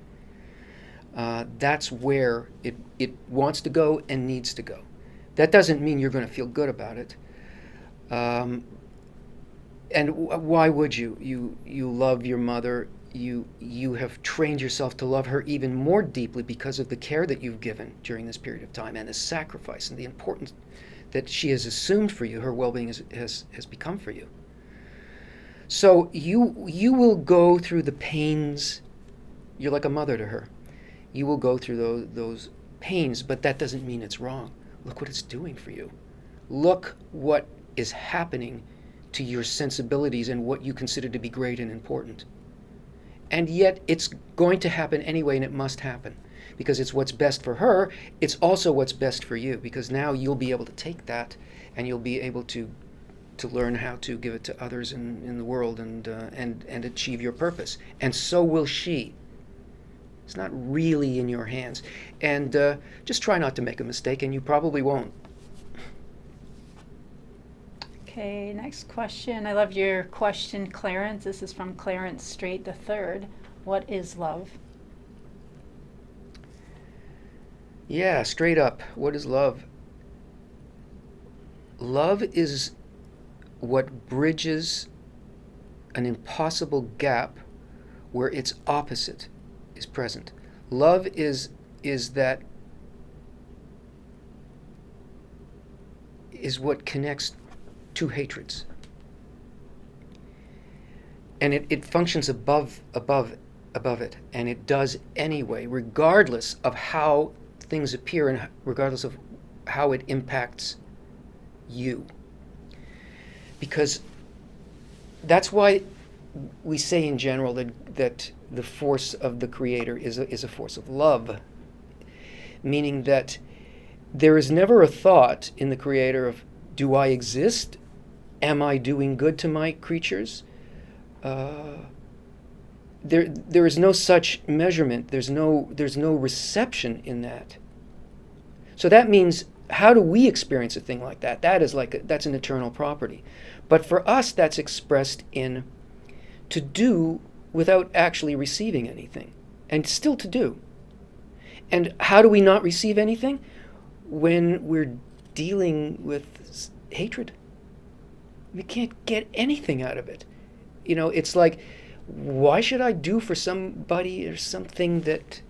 That's where it wants to go and needs to go. That doesn't mean you're going to feel good about it. Um, and why would you? You love your mother. You have trained yourself to love her even more deeply because of the care that you've given during this period of time, and the sacrifice and the importance that she has assumed for you. Her well-being has become for you. So you will go through the pains. You're like a mother to her. You will go through those pains, but that doesn't mean it's wrong. Look what it's doing for you. Look what is happening to your sensibilities and what you consider to be great and important. And yet it's going to happen anyway, and it must happen because it's what's best for her. It's also what's best for you, because now you'll be able to take that and you'll be able to learn how to give it to others in the world and achieve your purpose. And so will she. It's not really in your hands. And just try not to make a mistake, and you probably won't. Okay, next question. I love your question, Clarence. This is from Clarence Strait III. What is love? Yeah, straight up. What is love? Love is what bridges an impossible gap where its opposite is present. Love is what connects two hatreds. And it functions above it, and it does anyway, regardless of how things appear and regardless of how it impacts you. Because that's why we say in general that the force of the Creator is a force of love, meaning that there is never a thought in the Creator of, do I exist? Am I doing good to my creatures? There is no such measurement. There's no reception in that. So that means, how do we experience a thing like that? That's an eternal property. But for us, that's expressed in to do without actually receiving anything, and still to do. And how do we not receive anything? When we're dealing with hatred. We can't get anything out of it. It's like, why should I do for somebody or something that...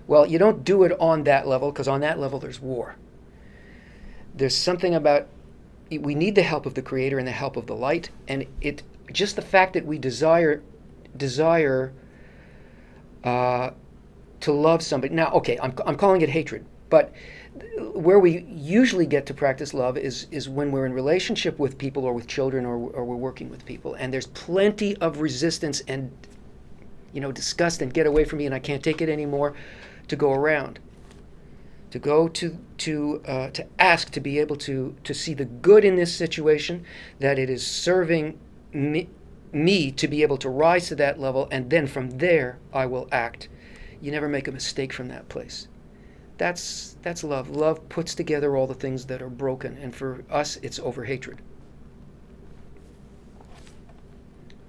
Well, you don't do it on that level, because on that level there's war. There's something about... We need the help of the Creator and the help of the light, and just the fact that we desire to love somebody. Now, okay, I'm calling it hatred, but where we usually get to practice love is when we're in relationship with people or with children or we're working with people, and there's plenty of resistance and disgust and get away from me and I can't take it anymore to go around. To go to ask to be able to see the good in this situation, that it is serving me to be able to rise to that level, and then from there I will act. You never make a mistake from that place. That's love. Love puts together all the things that are broken, and for us it's over hatred.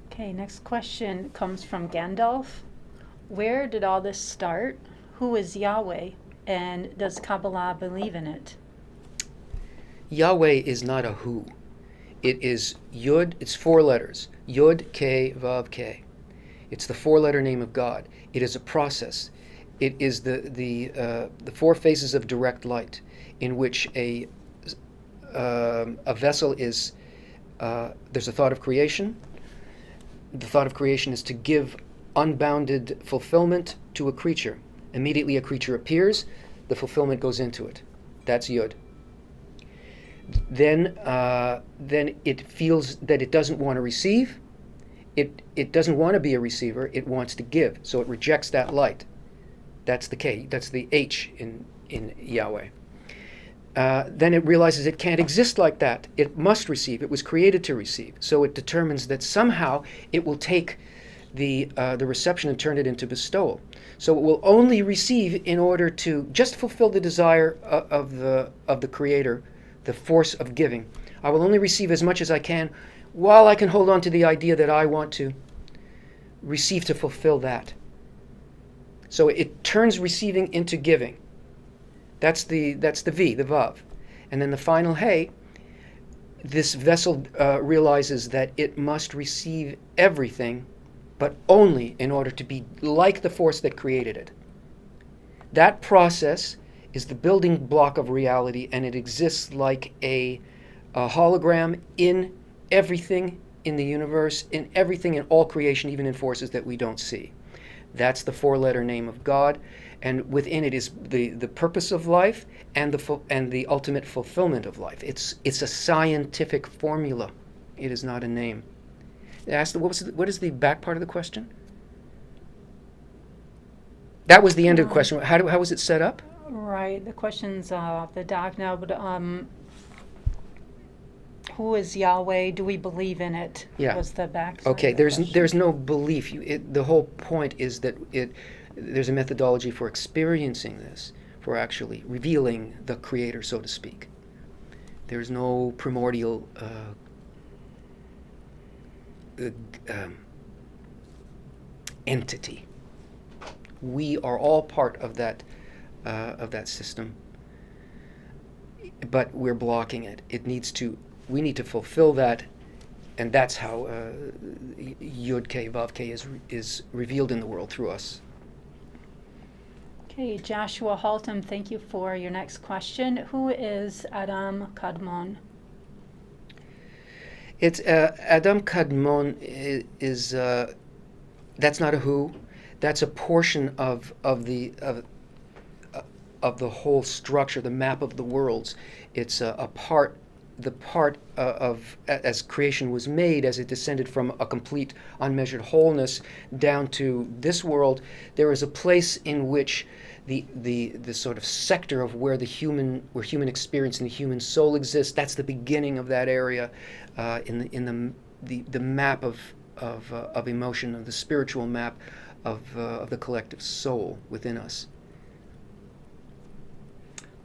Okay, next question comes from Gandalf. Where did all this start? Who is Yahweh? And does Kabbalah believe in it? Yahweh is not a who. It is Yud, it's 4 letters. Yud, K, Vav, K. It's the 4-letter name of God. It is a process. It is the 4 phases of direct light, in which a vessel is, there's a thought of creation. The thought of creation is to give unbounded fulfillment to a creature. Immediately a creature appears, the fulfillment goes into it. That's Yud. Then it feels that it doesn't want to receive. It doesn't want to be a receiver. It wants to give. So it rejects that light. That's the K. That's the H in Yahweh. Then it realizes it can't exist like that. It must receive. It was created to receive. So it determines that somehow it will take the reception and turn it into bestowal. So it will only receive in order to just fulfill the desire of the Creator, the force of giving. I will only receive as much as I can, while I can hold on to the idea that I want to receive to fulfill that. So it turns receiving into giving. That's the V, the Vav. And then the final Hey this vessel realizes that it must receive everything, but only in order to be like the force that created it. That process is the building block of reality, and it exists like a hologram in everything in the universe, in everything in all creation, even in forces that we don't see. That's the four-letter name of God, and within it is the purpose of life and the ultimate fulfillment of life. It's a scientific formula. It is not a name. What is the back part of the question? That was the end of the question. How was it set up? Right. The question's off the dock now, but who is Yahweh? Do we believe in it? Yeah. Was the back. Okay. Of the There's no belief. The whole point is that there's a methodology for experiencing this, for actually revealing the Creator, so to speak. There's no primordial entity. We are all part of that system, but we're blocking it. We need to fulfill that, and that's how Yud K Vav K is revealed in the world through us. Okay, Joshua Haltom, thank you for your next question. Who is Adam Kadmon? It's Adam Kadmon is that's not a who. That's a portion of the whole structure, the map of the worlds. It's a part, the part of as creation was made, as it descended from a complete unmeasured wholeness down to this world. There is a place in which the sort of sector of where human experience and the human soul exists. That's the beginning of that area in the map of emotion, of the spiritual map of the collective soul within us.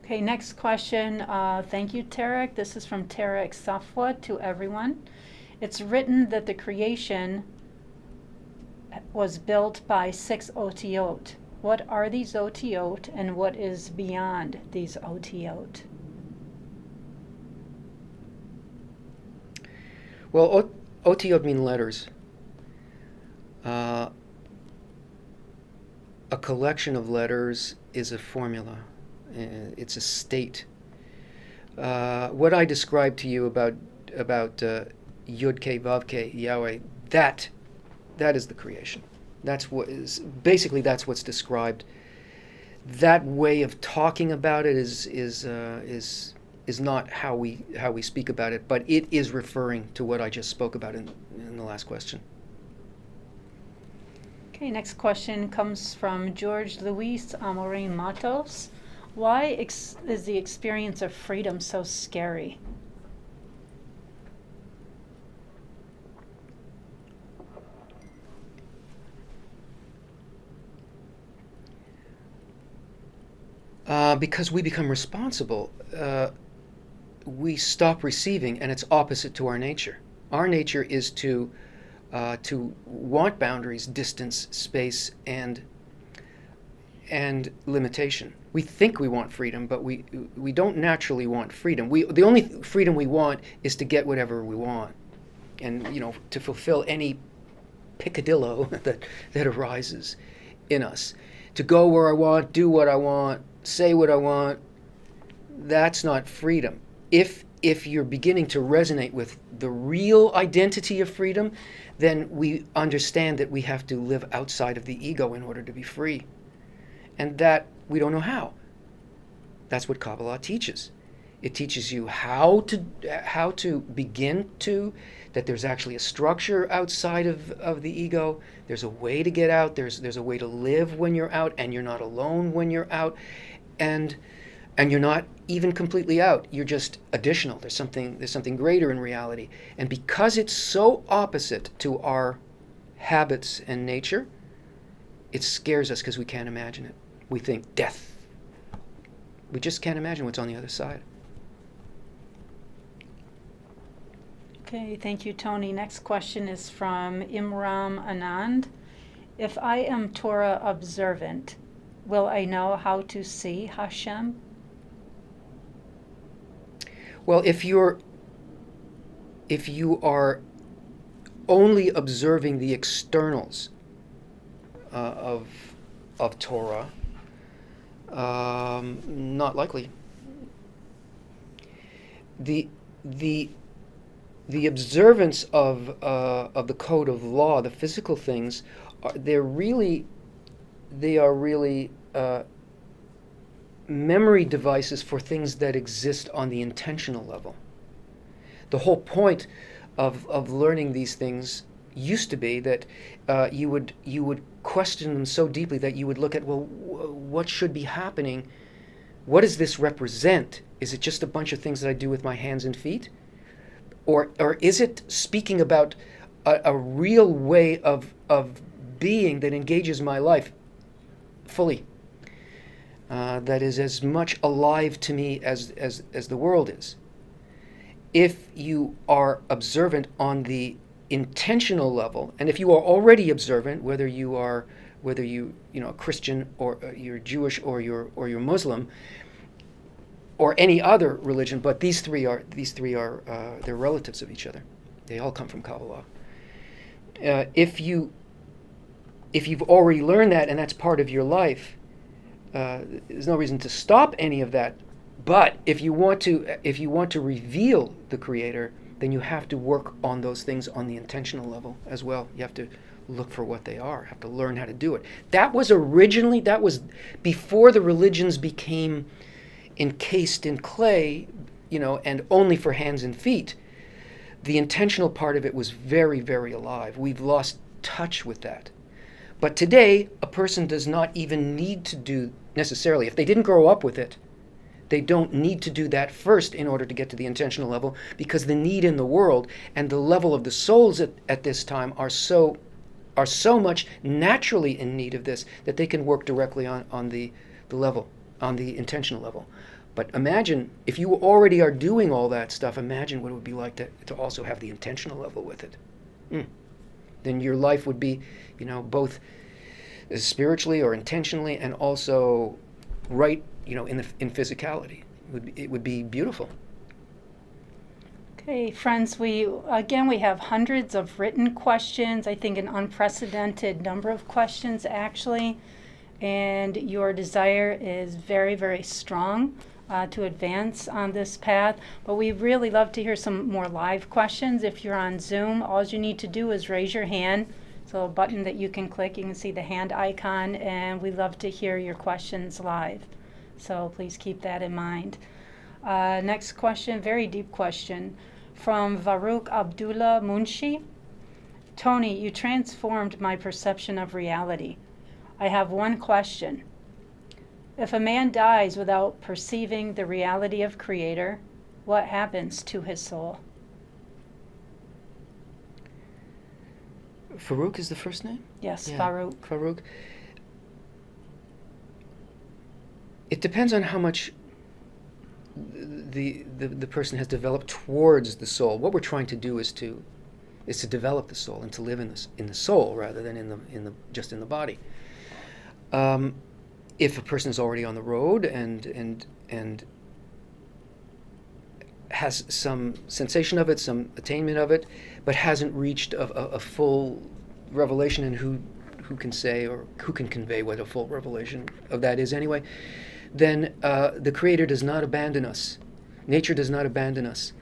Okay, next question. Thank you, Tarek. This is from Tarek Safwa to everyone. It's written that the creation was built by 6 Otiot. What are these Otiot, and what is beyond these Otiot? Well, Otiot mean letters. A collection of letters is a formula. It's a state. What I described to you about Yud K Vav K Yahweh, that is the creation. That's what's described. That way of talking about it is not how we speak about it, but it is referring to what I just spoke about in the last question. Okay, next question comes from George Luis Amorim Matos. Why is the experience of freedom so scary? Because we become responsible. We stop receiving, and it's opposite to our nature. Our nature is to want boundaries, distance, space, and limitation. We think we want freedom, but we don't naturally want freedom. The only freedom we want is to get whatever we want, and to fulfill any peccadillo that arises in us. To go where I want, do what I want, say what I want. That's not freedom. If you're beginning to resonate with the real identity of freedom, then we understand that we have to live outside of the ego in order to be free. And that we don't know how. That's what Kabbalah teaches. It teaches you how to begin to, that there's actually a structure outside of the ego. There's a way to get out. There's a way to live when you're out, and you're not alone when you're out. And you're not even completely out. You're just additional. There's something greater in reality. And because it's so opposite to our habits and nature, it scares us because we can't imagine it. We think death. We just can't imagine what's on the other side. Okay, thank you, Tony. Next question is from Imram Anand. If I am Torah observant, will I know how to see Hashem? Well, if you're if you are only observing the externals of Torah, not likely. The observance of the code of law, the physical things, they are really memory devices for things that exist on the intentional level. The whole point of learning these things used to be that you would question them so deeply that you would look at, well, what should be happening? What does this represent? Is it just a bunch of things that I do with my hands and feet? Or is it speaking about a real way of being that engages my life fully? That is as much alive to me as the world is. If you are observant on the intentional level, and if you are already observant, whether you a Christian or you're Jewish or you're Muslim or any other religion, but these three are they're relatives of each other. They all come from Kabbalah. If you've already learned that and that's part of your life, there's no reason to stop any of that. But if you want to reveal the Creator, then you have to work on those things on the intentional level as well. You have to look for what they are, have to learn how to do it. That was before the religions became encased in clay, and only for hands and feet. The intentional part of it was very, very alive. We've lost touch with that. But today, a person does not even need to do necessarily, if they didn't grow up with it, they don't need to do that first in order to get to the intentional level, because the need in the world and the level of the souls at this time are so much naturally in need of this that they can work directly on the level, on the intentional level. But imagine, if you already are doing all that stuff, imagine what it would be like to also have the intentional level with it. Then your life would be, both spiritually or intentionally and also right, in physicality. It would be beautiful. Okay, friends, we have hundreds of written questions, I think an unprecedented number of questions actually, and your desire is very, very strong to advance on this path, but we'd really love to hear some more live questions. If you're on Zoom, all you need to do is raise your hand. It's a little button that you can click. You can see the hand icon, and we'd love to hear your questions live. So please keep that in mind. Next question, very deep question, from Farouk Abdullah Munshi. Tony, you transformed my perception of reality. I have one question. If a man dies without perceiving the reality of Creator, what happens to his soul? Farouk is the first name? Yes, Yeah, Farouk. Farouk. It depends on how much the person has developed towards the soul. What we're trying to do is to develop the soul and to live in the soul rather than just in the body. If a person is already on the road and has some sensation of it, some attainment of it, but hasn't reached a full revelation, and who can say or who can convey what a full revelation of that is anyway, then the Creator does not abandon us. Nature does not abandon us.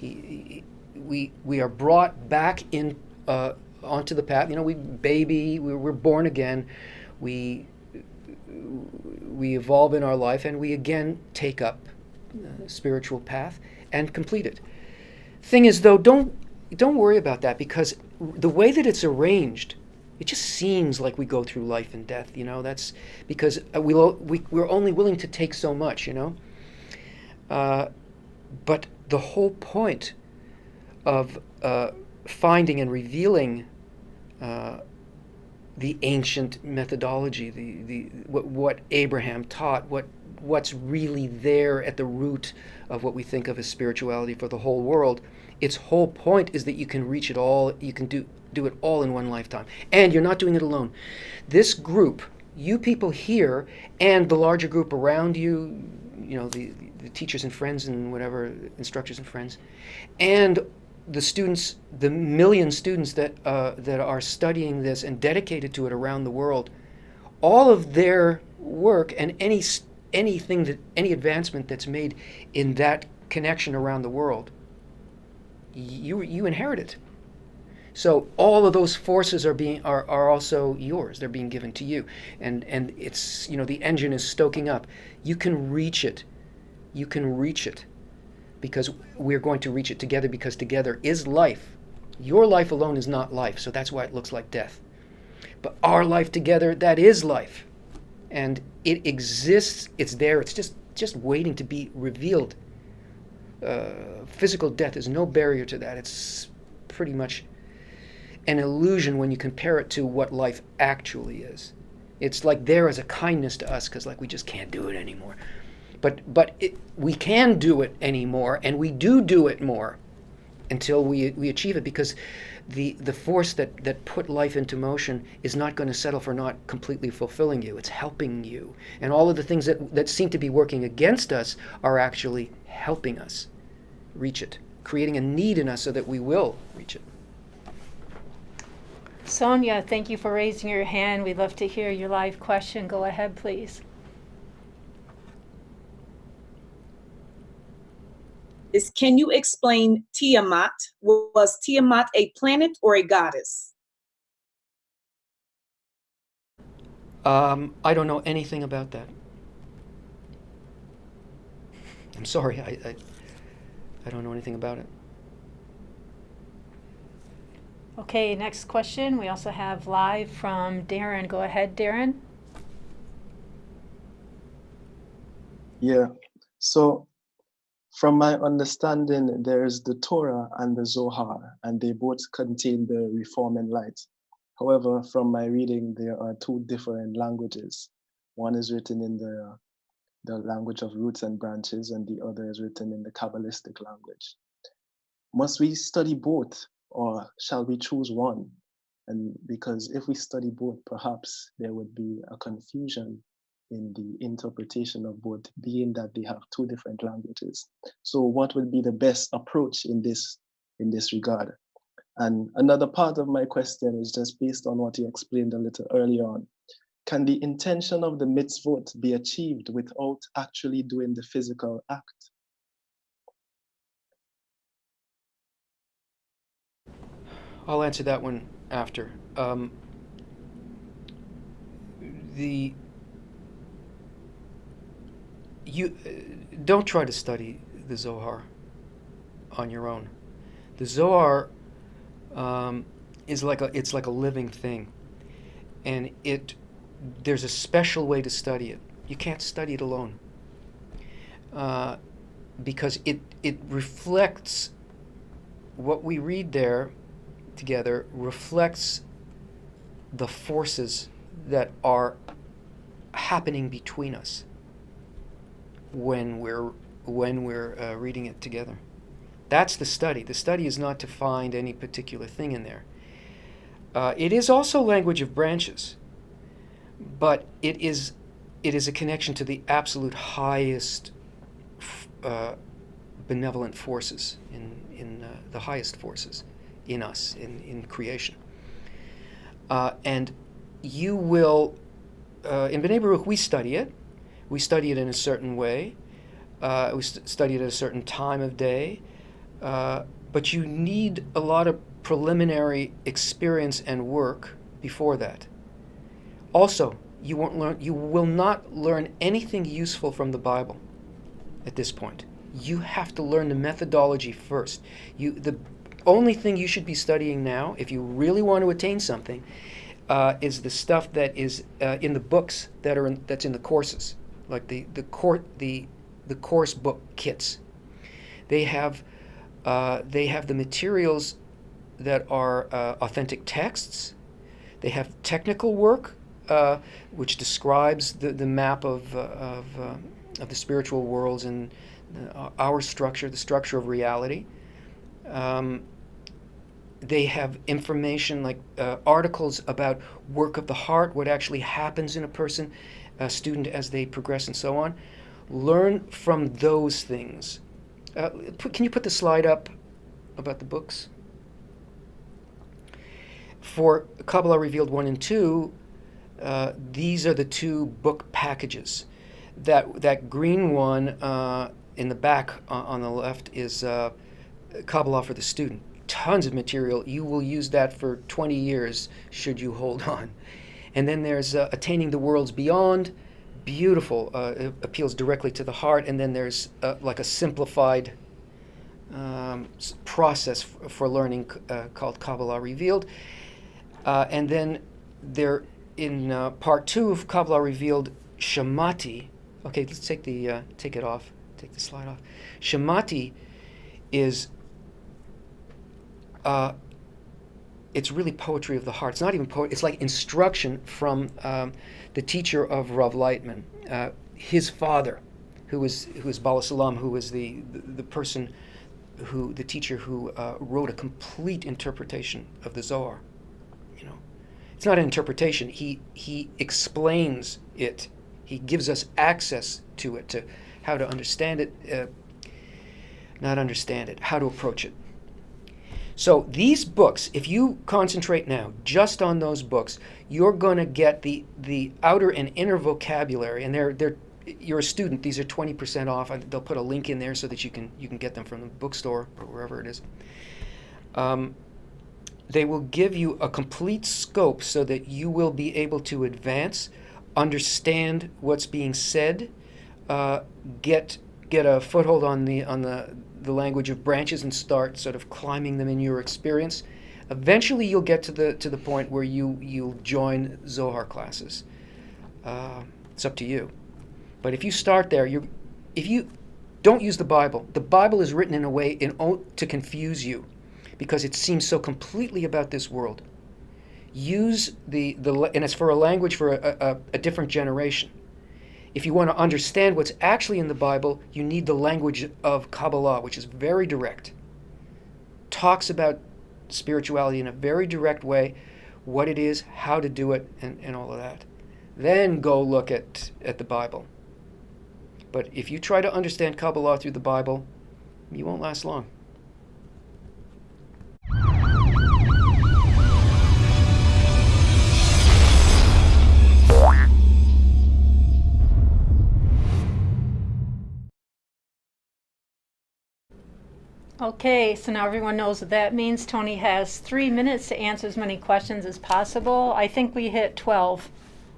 We are brought back in onto the path. We're born again. We evolve in our life, and we again take up the spiritual path and complete it. Thing is, though, don't worry about that, because the way that it's arranged, it just seems like we go through life and death. That's because we're only willing to take so much. But the whole point of finding and revealing the ancient methodology, what Abraham taught, what's really there at the root of what we think of as spirituality for the whole world, its whole point is that you can reach it all, you can do it all in one lifetime. And you're not doing it alone. This group, you people here, and the larger group around you, the teachers and friends and whatever, instructors and friends, and the students, the million students that are studying this and dedicated to it around the world, all of their work and any advancement that's made in that connection around the world, you inherit it. So all of those forces are also yours. They're being given to you, and it's, the engine is stoking up. You can reach it. You can reach it, because we're going to reach it together, because together is life. Your life alone is not life, so that's why it looks like death. But our life together, that is life. And it exists, it's there, it's just waiting to be revealed. Physical death is no barrier to that. It's pretty much an illusion when you compare it to what life actually is. It's like there as a kindness to us, because we just can't do it anymore. But we can do it anymore, and we do it more until we achieve it, because the force that put life into motion is not going to settle for not completely fulfilling you. It's helping you. And all of the things that seem to be working against us are actually helping us reach it, creating a need in us so that we will reach it. Sonia, thank you for raising your hand. We'd love to hear your live question. Go ahead, please. Can you explain Tiamat? Was Tiamat a planet or a goddess? I don't know anything about that. I'm sorry, I don't know anything about it. Okay, next question. We also have live from Darren. Go ahead, Darren. Yeah. So from my understanding, there's the Torah and the Zohar, and they both contain the Reform and Light. However, from my reading, there are two different languages. One is written in the language of roots and branches, and the other is written in the Kabbalistic language. Must we study both, or shall we choose one? And because if we study both, perhaps there would be a confusion in the interpretation of both, being that they have two different languages. So what would be the best approach in this regard? And another part of my question is just based on what you explained a little earlier on. Can the intention of the mitzvot be achieved without actually doing the physical act? I'll answer that one after. You don't try to study the Zohar on your own. The Zohar is like a living thing, and there's a special way to study it. You can't study it alone, because it reflects what we read there together, reflects the forces that are happening between us when we're reading it together. That's the study. The study is not to find any particular thing in there. It is also language of branches, but it is a connection to the absolute highest benevolent forces in the highest forces in us, in creation. And you will, in B'nai Baruch, we study it. We study it in a certain way. We study it at a certain time of day. But you need a lot of preliminary experience and work before that. Also, you will not learn anything useful from the Bible at this point. You have to learn the methodology first. The only thing you should be studying now, if you really want to attain something, is the stuff that is in the books that's in the courses, like the course book kits. They have the materials that are authentic texts. They have technical work, which describes the map of the spiritual worlds and our structure, the structure of reality. They have information like articles about work of the heart, what actually happens in a student as they progress and so on. Learn from those things. Can you put the slide up, about the books. For Kabbalah Revealed 1 and 2, these are the two book packages. That green one in the back on the left is Kabbalah for the Student. Tons of material. You will use that for 20 years should you hold on. And then there's Attaining the Worlds Beyond. Beautiful. It appeals directly to the heart. And then there's like a simplified process for learning called Kabbalah Revealed. And then there, in part 2 of Kabbalah Revealed, Shamati. Okay, let's take it off. Take the slide off. Shamati is it's really poetry of the heart. It's not even poetry. It's like instruction from the teacher of Rav Lightman, his father, who was Bala Salam, who was the person the teacher who wrote a complete interpretation of the Zohar. You know, it's not an interpretation. He explains it. He gives us access to it, to how to understand it, not understand it, how to approach it. So these books, if you concentrate now just on those books, you're going to get the outer and inner vocabulary, and you're a student. These are 20% off. They'll put a link in there so that you can get them from the bookstore or wherever it is. They will give you a complete scope so that you will be able to advance, understand what's being said, get a foothold on the language of branches and start sort of climbing them in your experience. Eventually you'll get to the point where you'll join Zohar classes. It's up to you. But if you start there, if you don't use the Bible is written in a way to confuse you because it seems so completely about this world. Use and it's for a language for a different generation. If you want to understand what's actually in the Bible, you need the language of Kabbalah, which is very direct. Talks about spirituality in a very direct way, what it is, how to do it, and all of that. Then go look at the Bible. But if you try to understand Kabbalah through the Bible, you won't last long. Okay, so now everyone knows what that means. Tony has 3 minutes to answer as many questions as possible. I think we hit 12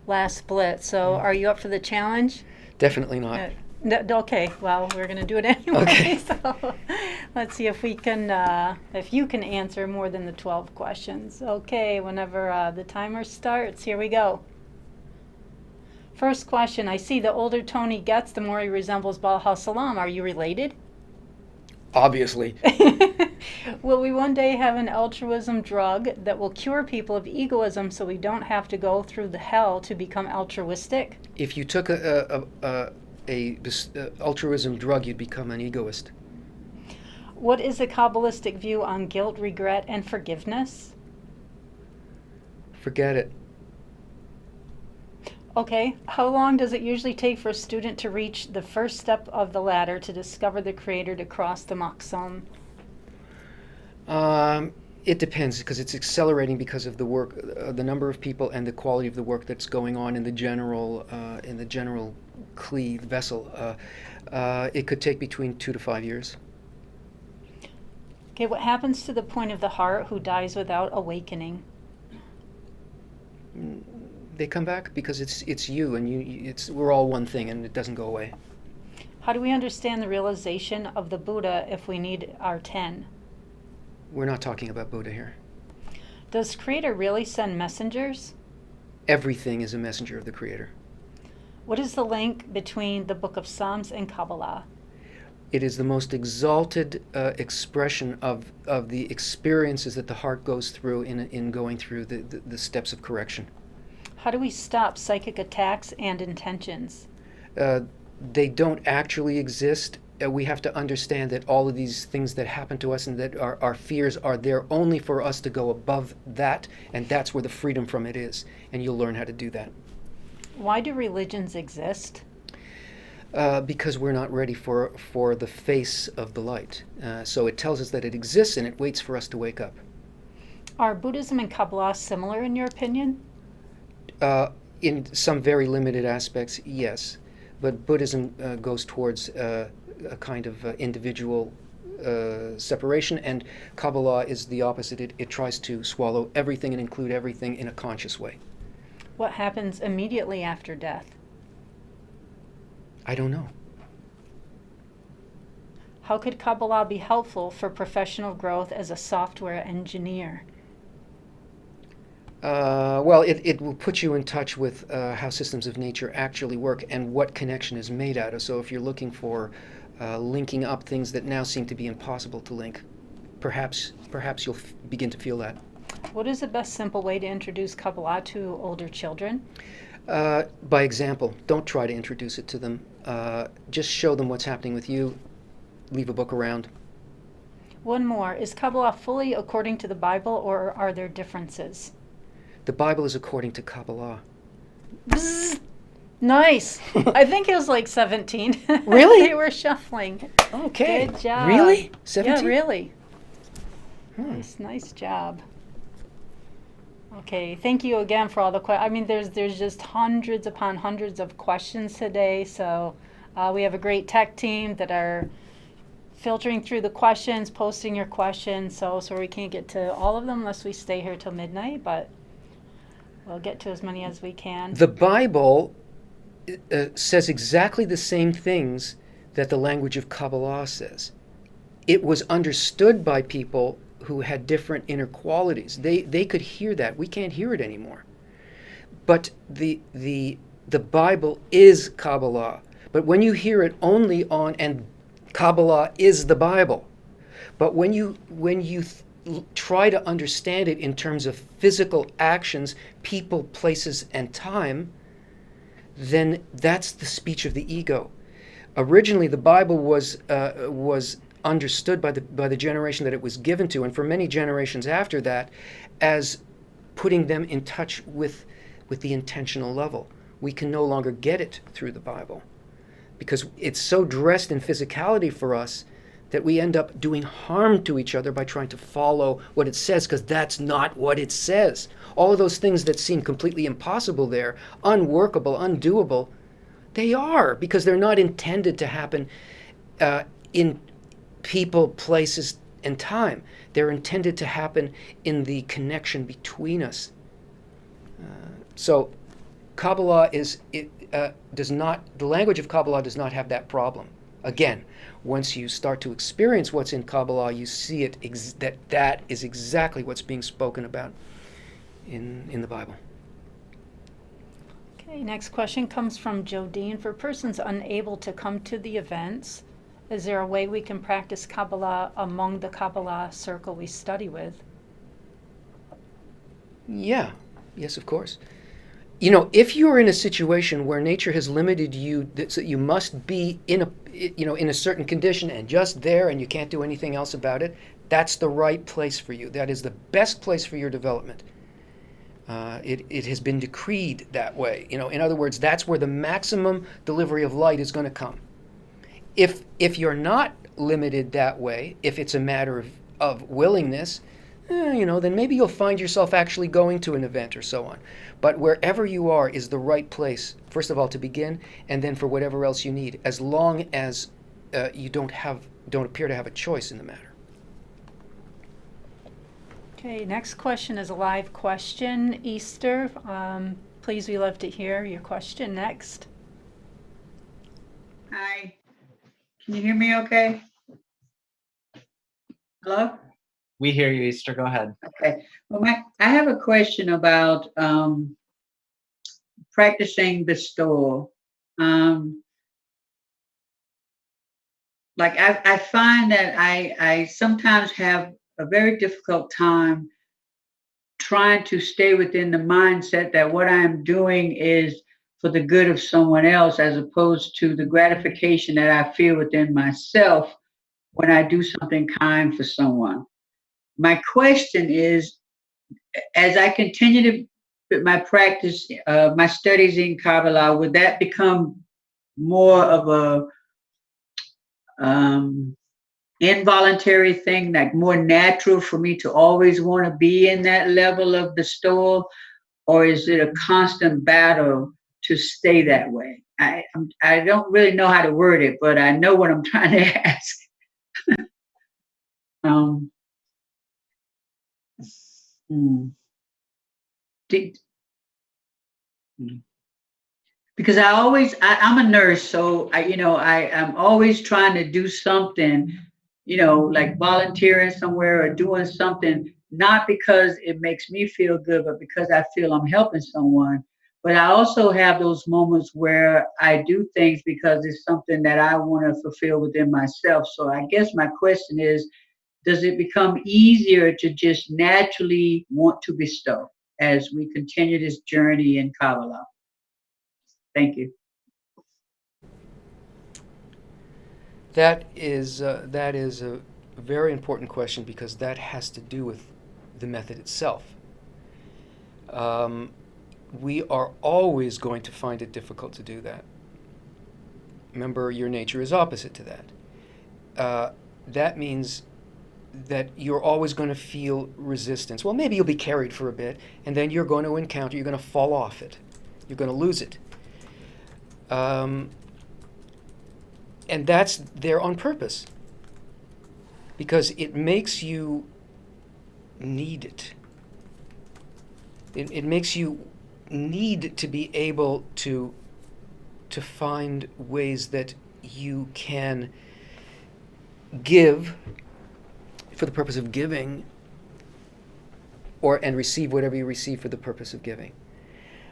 last Blitz, so are you up for the challenge? Definitely not. Okay, well, we're going to do it anyway. Okay. So let's see if we can, if you can answer more than the 12 questions. Okay, whenever the timer starts, here we go. First question, I see the older Tony gets, the more he resembles Baal Salam. Are you related? Obviously. Will we one day have an altruism drug that will cure people of egoism so we don't have to go through the hell to become altruistic? If you took a altruism drug, you'd become an egoist. What is the Kabbalistic view on guilt, regret, and forgiveness? Forget it. Okay, how long does it usually take for a student to reach the first step of the ladder to discover the Creator, to cross the Maksum? It depends, because it's accelerating because of the work, the number of people and the quality of the work that's going on in the general Kli vessel. It could take between 2 to 5 years. Okay, what happens to the point of the heart who dies without awakening? They come back because it's you, and we're all one thing, and it doesn't go away. How do we understand the realization of the Buddha if we need our 10? We're not talking about Buddha here. Does Creator really send messengers? Everything is a messenger of the Creator. What is the link between the Book of Psalms and Kabbalah? It is the most exalted expression of the experiences that the heart goes through in going through the steps of correction. How do we stop psychic attacks and intentions? They don't actually exist. We have to understand that all of these things that happen to us and that our fears are there only for us to go above that, and that's where the freedom from it is, and you'll learn how to do that. Why do religions exist? Because we're not ready for the face of the light. So it tells us that it exists and it waits for us to wake up. Are Buddhism and Kabbalah similar in your opinion? In some very limited aspects, yes. But Buddhism goes towards a kind of individual separation, and Kabbalah is the opposite. It tries to swallow everything and include everything in a conscious way. What happens immediately after death? I don't know. How could Kabbalah be helpful for professional growth as a software engineer? Well, it will put you in touch with how systems of nature actually work and what connection is made out of. So if you're looking for linking up things that now seem to be impossible to link, perhaps you'll begin to feel that. What is the best simple way to introduce Kabbalah to older children? By example. Don't try to introduce it to them. Just show them what's happening with you. Leave a book around. One more. Is Kabbalah fully according to the Bible, or are there differences? The Bible is according to Kabbalah. Bzz. Nice. I think it was like 17. Really? They were shuffling. Okay. Good job. Really? 17? Yeah, really. Hmm. Nice job. Okay, thank you again for all the questions. I mean, there's just hundreds upon hundreds of questions today. So we have a great tech team that are filtering through the questions, posting your questions. So we can't get to all of them unless we stay here till midnight, but we'll get to as many as we can. The Bible says exactly the same things that the language of Kabbalah says. It was understood by people who had different inner qualities. They could hear that. We can't hear it anymore. But the Bible is Kabbalah. But when you hear it only on, and Kabbalah is the Bible. But when you try to understand it in terms of physical actions, people, places, and time, then that's the speech of the ego. Originally, the Bible was understood by the generation that it was given to, and for many generations after that, as putting them in touch with the intentional level. We can no longer get it through the Bible because it's so dressed in physicality for us that we end up doing harm to each other by trying to follow what it says, because that's not what it says. All of those things that seem completely impossible there, unworkable, undoable, they are, because they're not intended to happen in people, places, and time. They're intended to happen in the connection between us. So Kabbalah does not, the language of Kabbalah does not have that problem. Again, once you start to experience what's in Kabbalah, you see it that is exactly what's being spoken about in the Bible. Okay, next question comes from Jodine. For persons unable to come to the events, is there a way we can practice Kabbalah among the Kabbalah circle we study with? Yeah, yes, of course. You know, if you're in a situation where nature has limited you, so you must be in a certain condition and just there, and you can't do anything else about it, that's the right place for you. That is the best place for your development. It has been decreed that way. You know, in other words, that's where the maximum delivery of light is going to come. If you're not limited that way, if it's a matter of willingness, then maybe you'll find yourself actually going to an event or so on. But wherever you are is the right place, first of all, to begin, and then for whatever else you need, as long as you don't appear to have a choice in the matter. Okay, next question is a live question. Easter, please, we love to hear your question next. Hi, can you hear me okay? Hello? We hear you, Easter. Go ahead. Okay. Well, I have a question about practicing bestowal. Like I find that I sometimes have a very difficult time trying to stay within the mindset that what I'm doing is for the good of someone else, as opposed to the gratification that I feel within myself when I do something kind for someone. My question is, as I continue to my practice, my studies in Kabbalah, would that become more of a involuntary thing, like more natural for me to always want to be in that level of bestowal, or is it a constant battle to stay that way? I don't really know how to word it, but I know what I'm trying to ask. um, hmm. Did- because I'm a nurse, so I'm always trying to do something, like volunteering somewhere or doing something, not because it makes me feel good, but because I feel I'm helping someone. But I also have those moments where I do things because it's something that I want to fulfill within myself. So I guess my question is, does it become easier to just naturally want to bestow as we continue this journey in Kabbalah? Thank you. That is a very important question because that has to do with the method itself. We are always going to find it difficult to do that. Remember, your nature is opposite to that. That means that you're always going to feel resistance. Well, maybe you'll be carried for a bit, and then you're going to fall off it. You're going to lose it. And that's there on purpose, because it makes you need it. It makes you need to be able to find ways that you can give for the purpose of giving, and receive whatever you receive for the purpose of giving.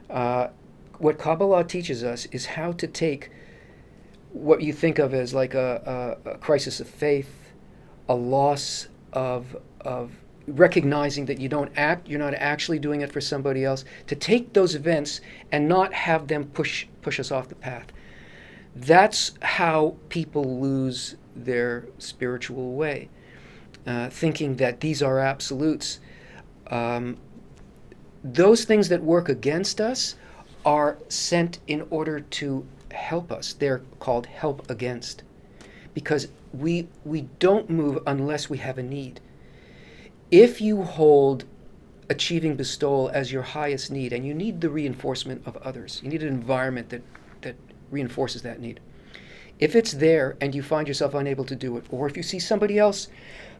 What Kabbalah teaches us is how to take what you think of as like a crisis of faith, a loss of recognizing that you're not actually doing it for somebody else, to take those events and not have them push us off the path. That's how people lose their spiritual way, thinking that these are absolutes. Those things that work against us are sent in order to help us. They're called help against, because we don't move unless we have a need. If you hold achieving bestowal as your highest need, and you need the reinforcement of others, you need an environment that reinforces that need. If it's there and you find yourself unable to do it, or if you see somebody else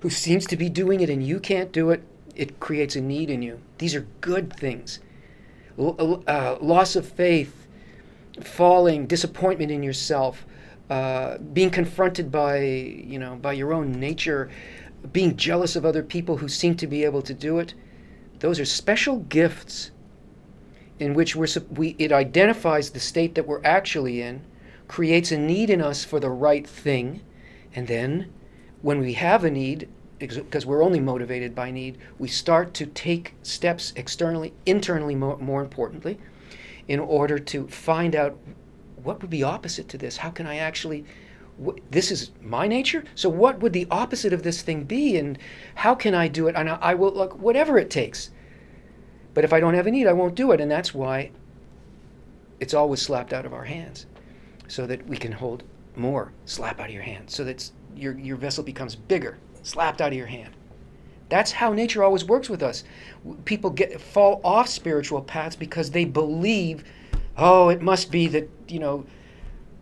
who seems to be doing it and you can't do it, it creates a need in you. These are good things. Loss of faith, falling, disappointment in yourself, being confronted by your own nature, being jealous of other people who seem to be able to do it. Those are special gifts in which it identifies the state that we're actually in, creates a need in us for the right thing, and then when we have a need, because we're only motivated by need, we start to take steps externally, internally more importantly, in order to find out what would be opposite to this. How can I actually, this is my nature, so what would the opposite of this thing be, and how can I do it? And I will, like, whatever it takes. But if I don't have a need, I won't do it, and that's why it's always slapped out of our hands, so that we can hold more. Slap out of your hand, so that your vessel becomes bigger, slapped out of your hand. That's how nature always works with us. People fall off spiritual paths because they believe, oh, it must be that,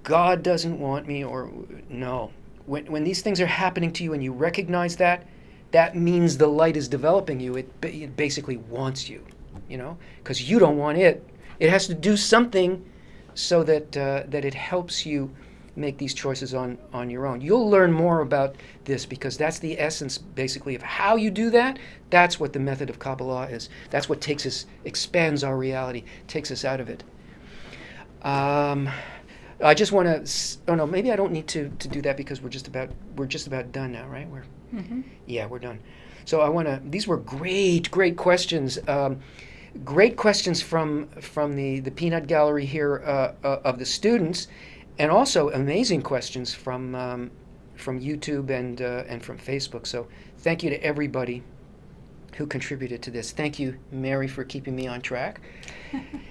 God doesn't want me, or no. When these things are happening to you and you recognize that means the light is developing you. It basically wants you, because you don't want it. It has to do something so that it helps you make these choices on your own. You'll learn more about this, because that's the essence, basically, of how you do that. That's what the method of Kabbalah is. That's what expands our reality, takes us out of it. I just want to. Oh no, maybe I don't need to do that, because we're just about done now, right? Yeah, we're done. So I want to. These were great questions. Great questions from the peanut gallery here of the students. And also amazing questions from YouTube and from Facebook. So thank you to everybody who contributed to this. Thank you, Mary, for keeping me on track,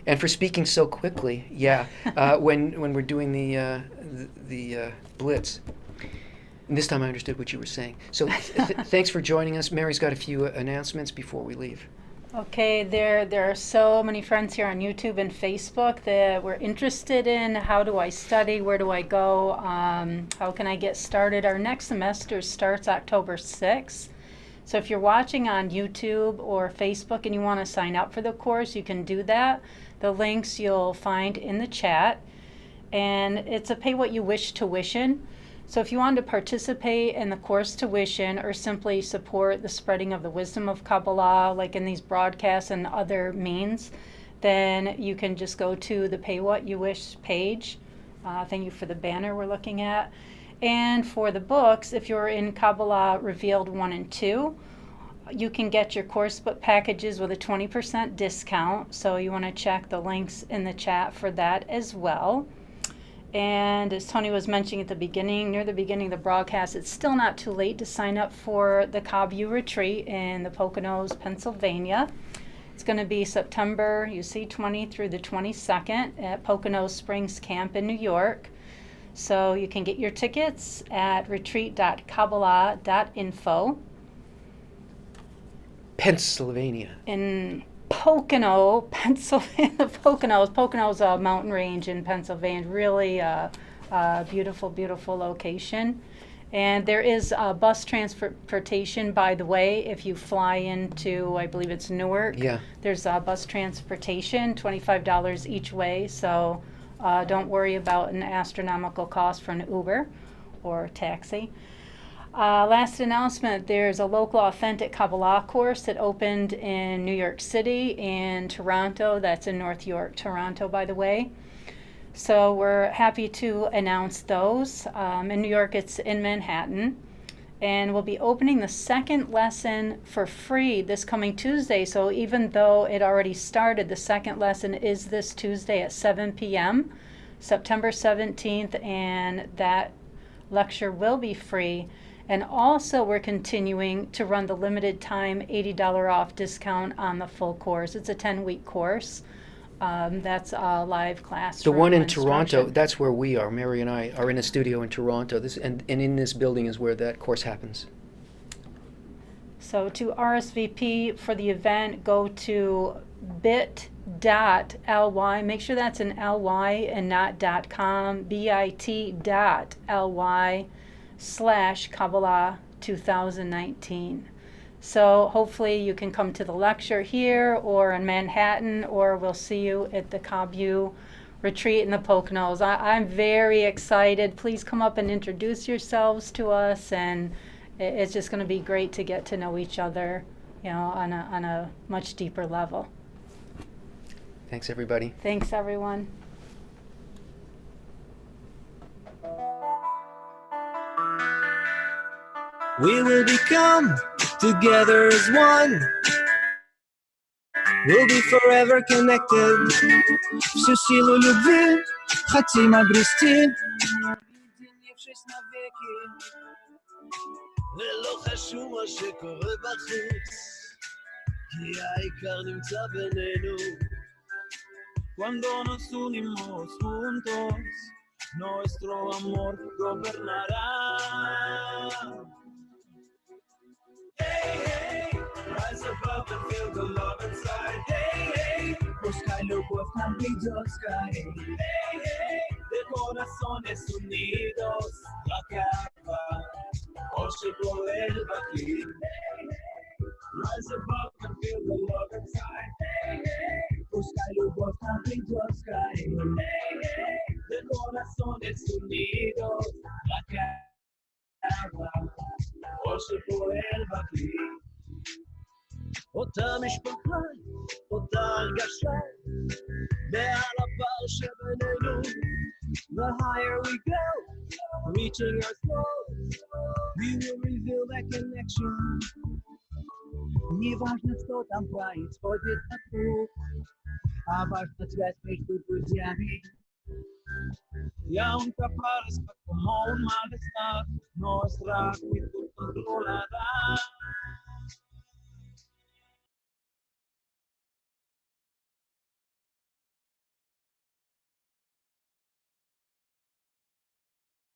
and for speaking so quickly. Yeah, when we're doing the Blitz. And this time I understood what you were saying. So thanks for joining us. Mary's got a few announcements before we leave. Okay, there are so many friends here on YouTube and Facebook that were interested in how do I study, where do I go, how can I get started. Our next semester starts October 6th. So if you're watching on YouTube or Facebook and you want to sign up for the course, you can do that. The links you'll find in the chat. And it's a pay what you wish tuition. So if you want to participate in the course tuition or simply support the spreading of the wisdom of Kabbalah, like in these broadcasts and other means, then you can just go to the Pay What You Wish page. Thank you for the banner we're looking at. And for the books, if you're in Kabbalah Revealed 1 and 2, you can get your course book packages with a 20% discount. So you want to check the links in the chat for that as well. And as Tony was mentioning at the beginning, near the beginning of the broadcast, it's still not too late to sign up for the Kabbalah retreat in the Poconos, Pennsylvania. It's going to be September, 20 through the 22nd at Poconos Springs Camp in New York. So you can get your tickets at retreat.kabbalah.info. Pennsylvania. In Pocono, Pennsylvania. Pocono's a mountain range in Pennsylvania. Really beautiful, beautiful location. And there is bus transportation, by the way, if you fly into, I believe it's Newark. Yeah. There's bus transportation, $25 each way. So don't worry about an astronomical cost for an Uber or taxi. Last announcement, there's a local authentic Kabbalah course that opened in New York City and Toronto. That's in North York, Toronto, by the way. So we're happy to announce those. In New York, it's in Manhattan. And we'll be opening the second lesson for free this coming Tuesday. So even though it already started, the second lesson is this Tuesday at 7 p.m., September 17th, and that lecture will be free. And also we're continuing to run the limited time $80 off discount on the full course. It's a 10-week course. That's a live class. The one in Toronto, that's where we are. Mary and I are in a studio in Toronto. And in this building is where that course happens. So to RSVP for the event, go to bit.ly. Make sure that's an ly and not .com. bit.ly/Kabbalah 2019. So hopefully you can come to the lecture here or in Manhattan, or we'll see you at the Kabbalah retreat in the Poconos. I'm very excited. Please come up and introduce yourselves to us, and it's just going to be great to get to know each other, on a much deeper level. Thanks, everybody. Thanks, everyone. We will become together as one. We'll be forever connected. Всю силу любви хотим обрести, объединившись навеки. ולא חשוב מה שקורה בחוץ, כי העיקר נמצא בינינו. Cuando nos unimos juntos, nuestro amor gobernará. Hey, hey, rise above and feel the love inside. Hey, hey, busca любовь там придет sky. Hey, hey, de corazones unidos, la cava, worship el aquí. Hey, hey, rise above and feel the love inside. Hey, hey, busca любовь там придет sky. Hey, hey, de corazones unidos, la cava, worship el aquí. אותה משפחה, אותה הרגשה, מעל הפער שבינינו. The higher we go, reaching our goals, we will reveal that connection. Не важно, что там происходит вокруг, а важна связь между друзьями. Y aunque parezca como un malestar, nuestra actitud controlará.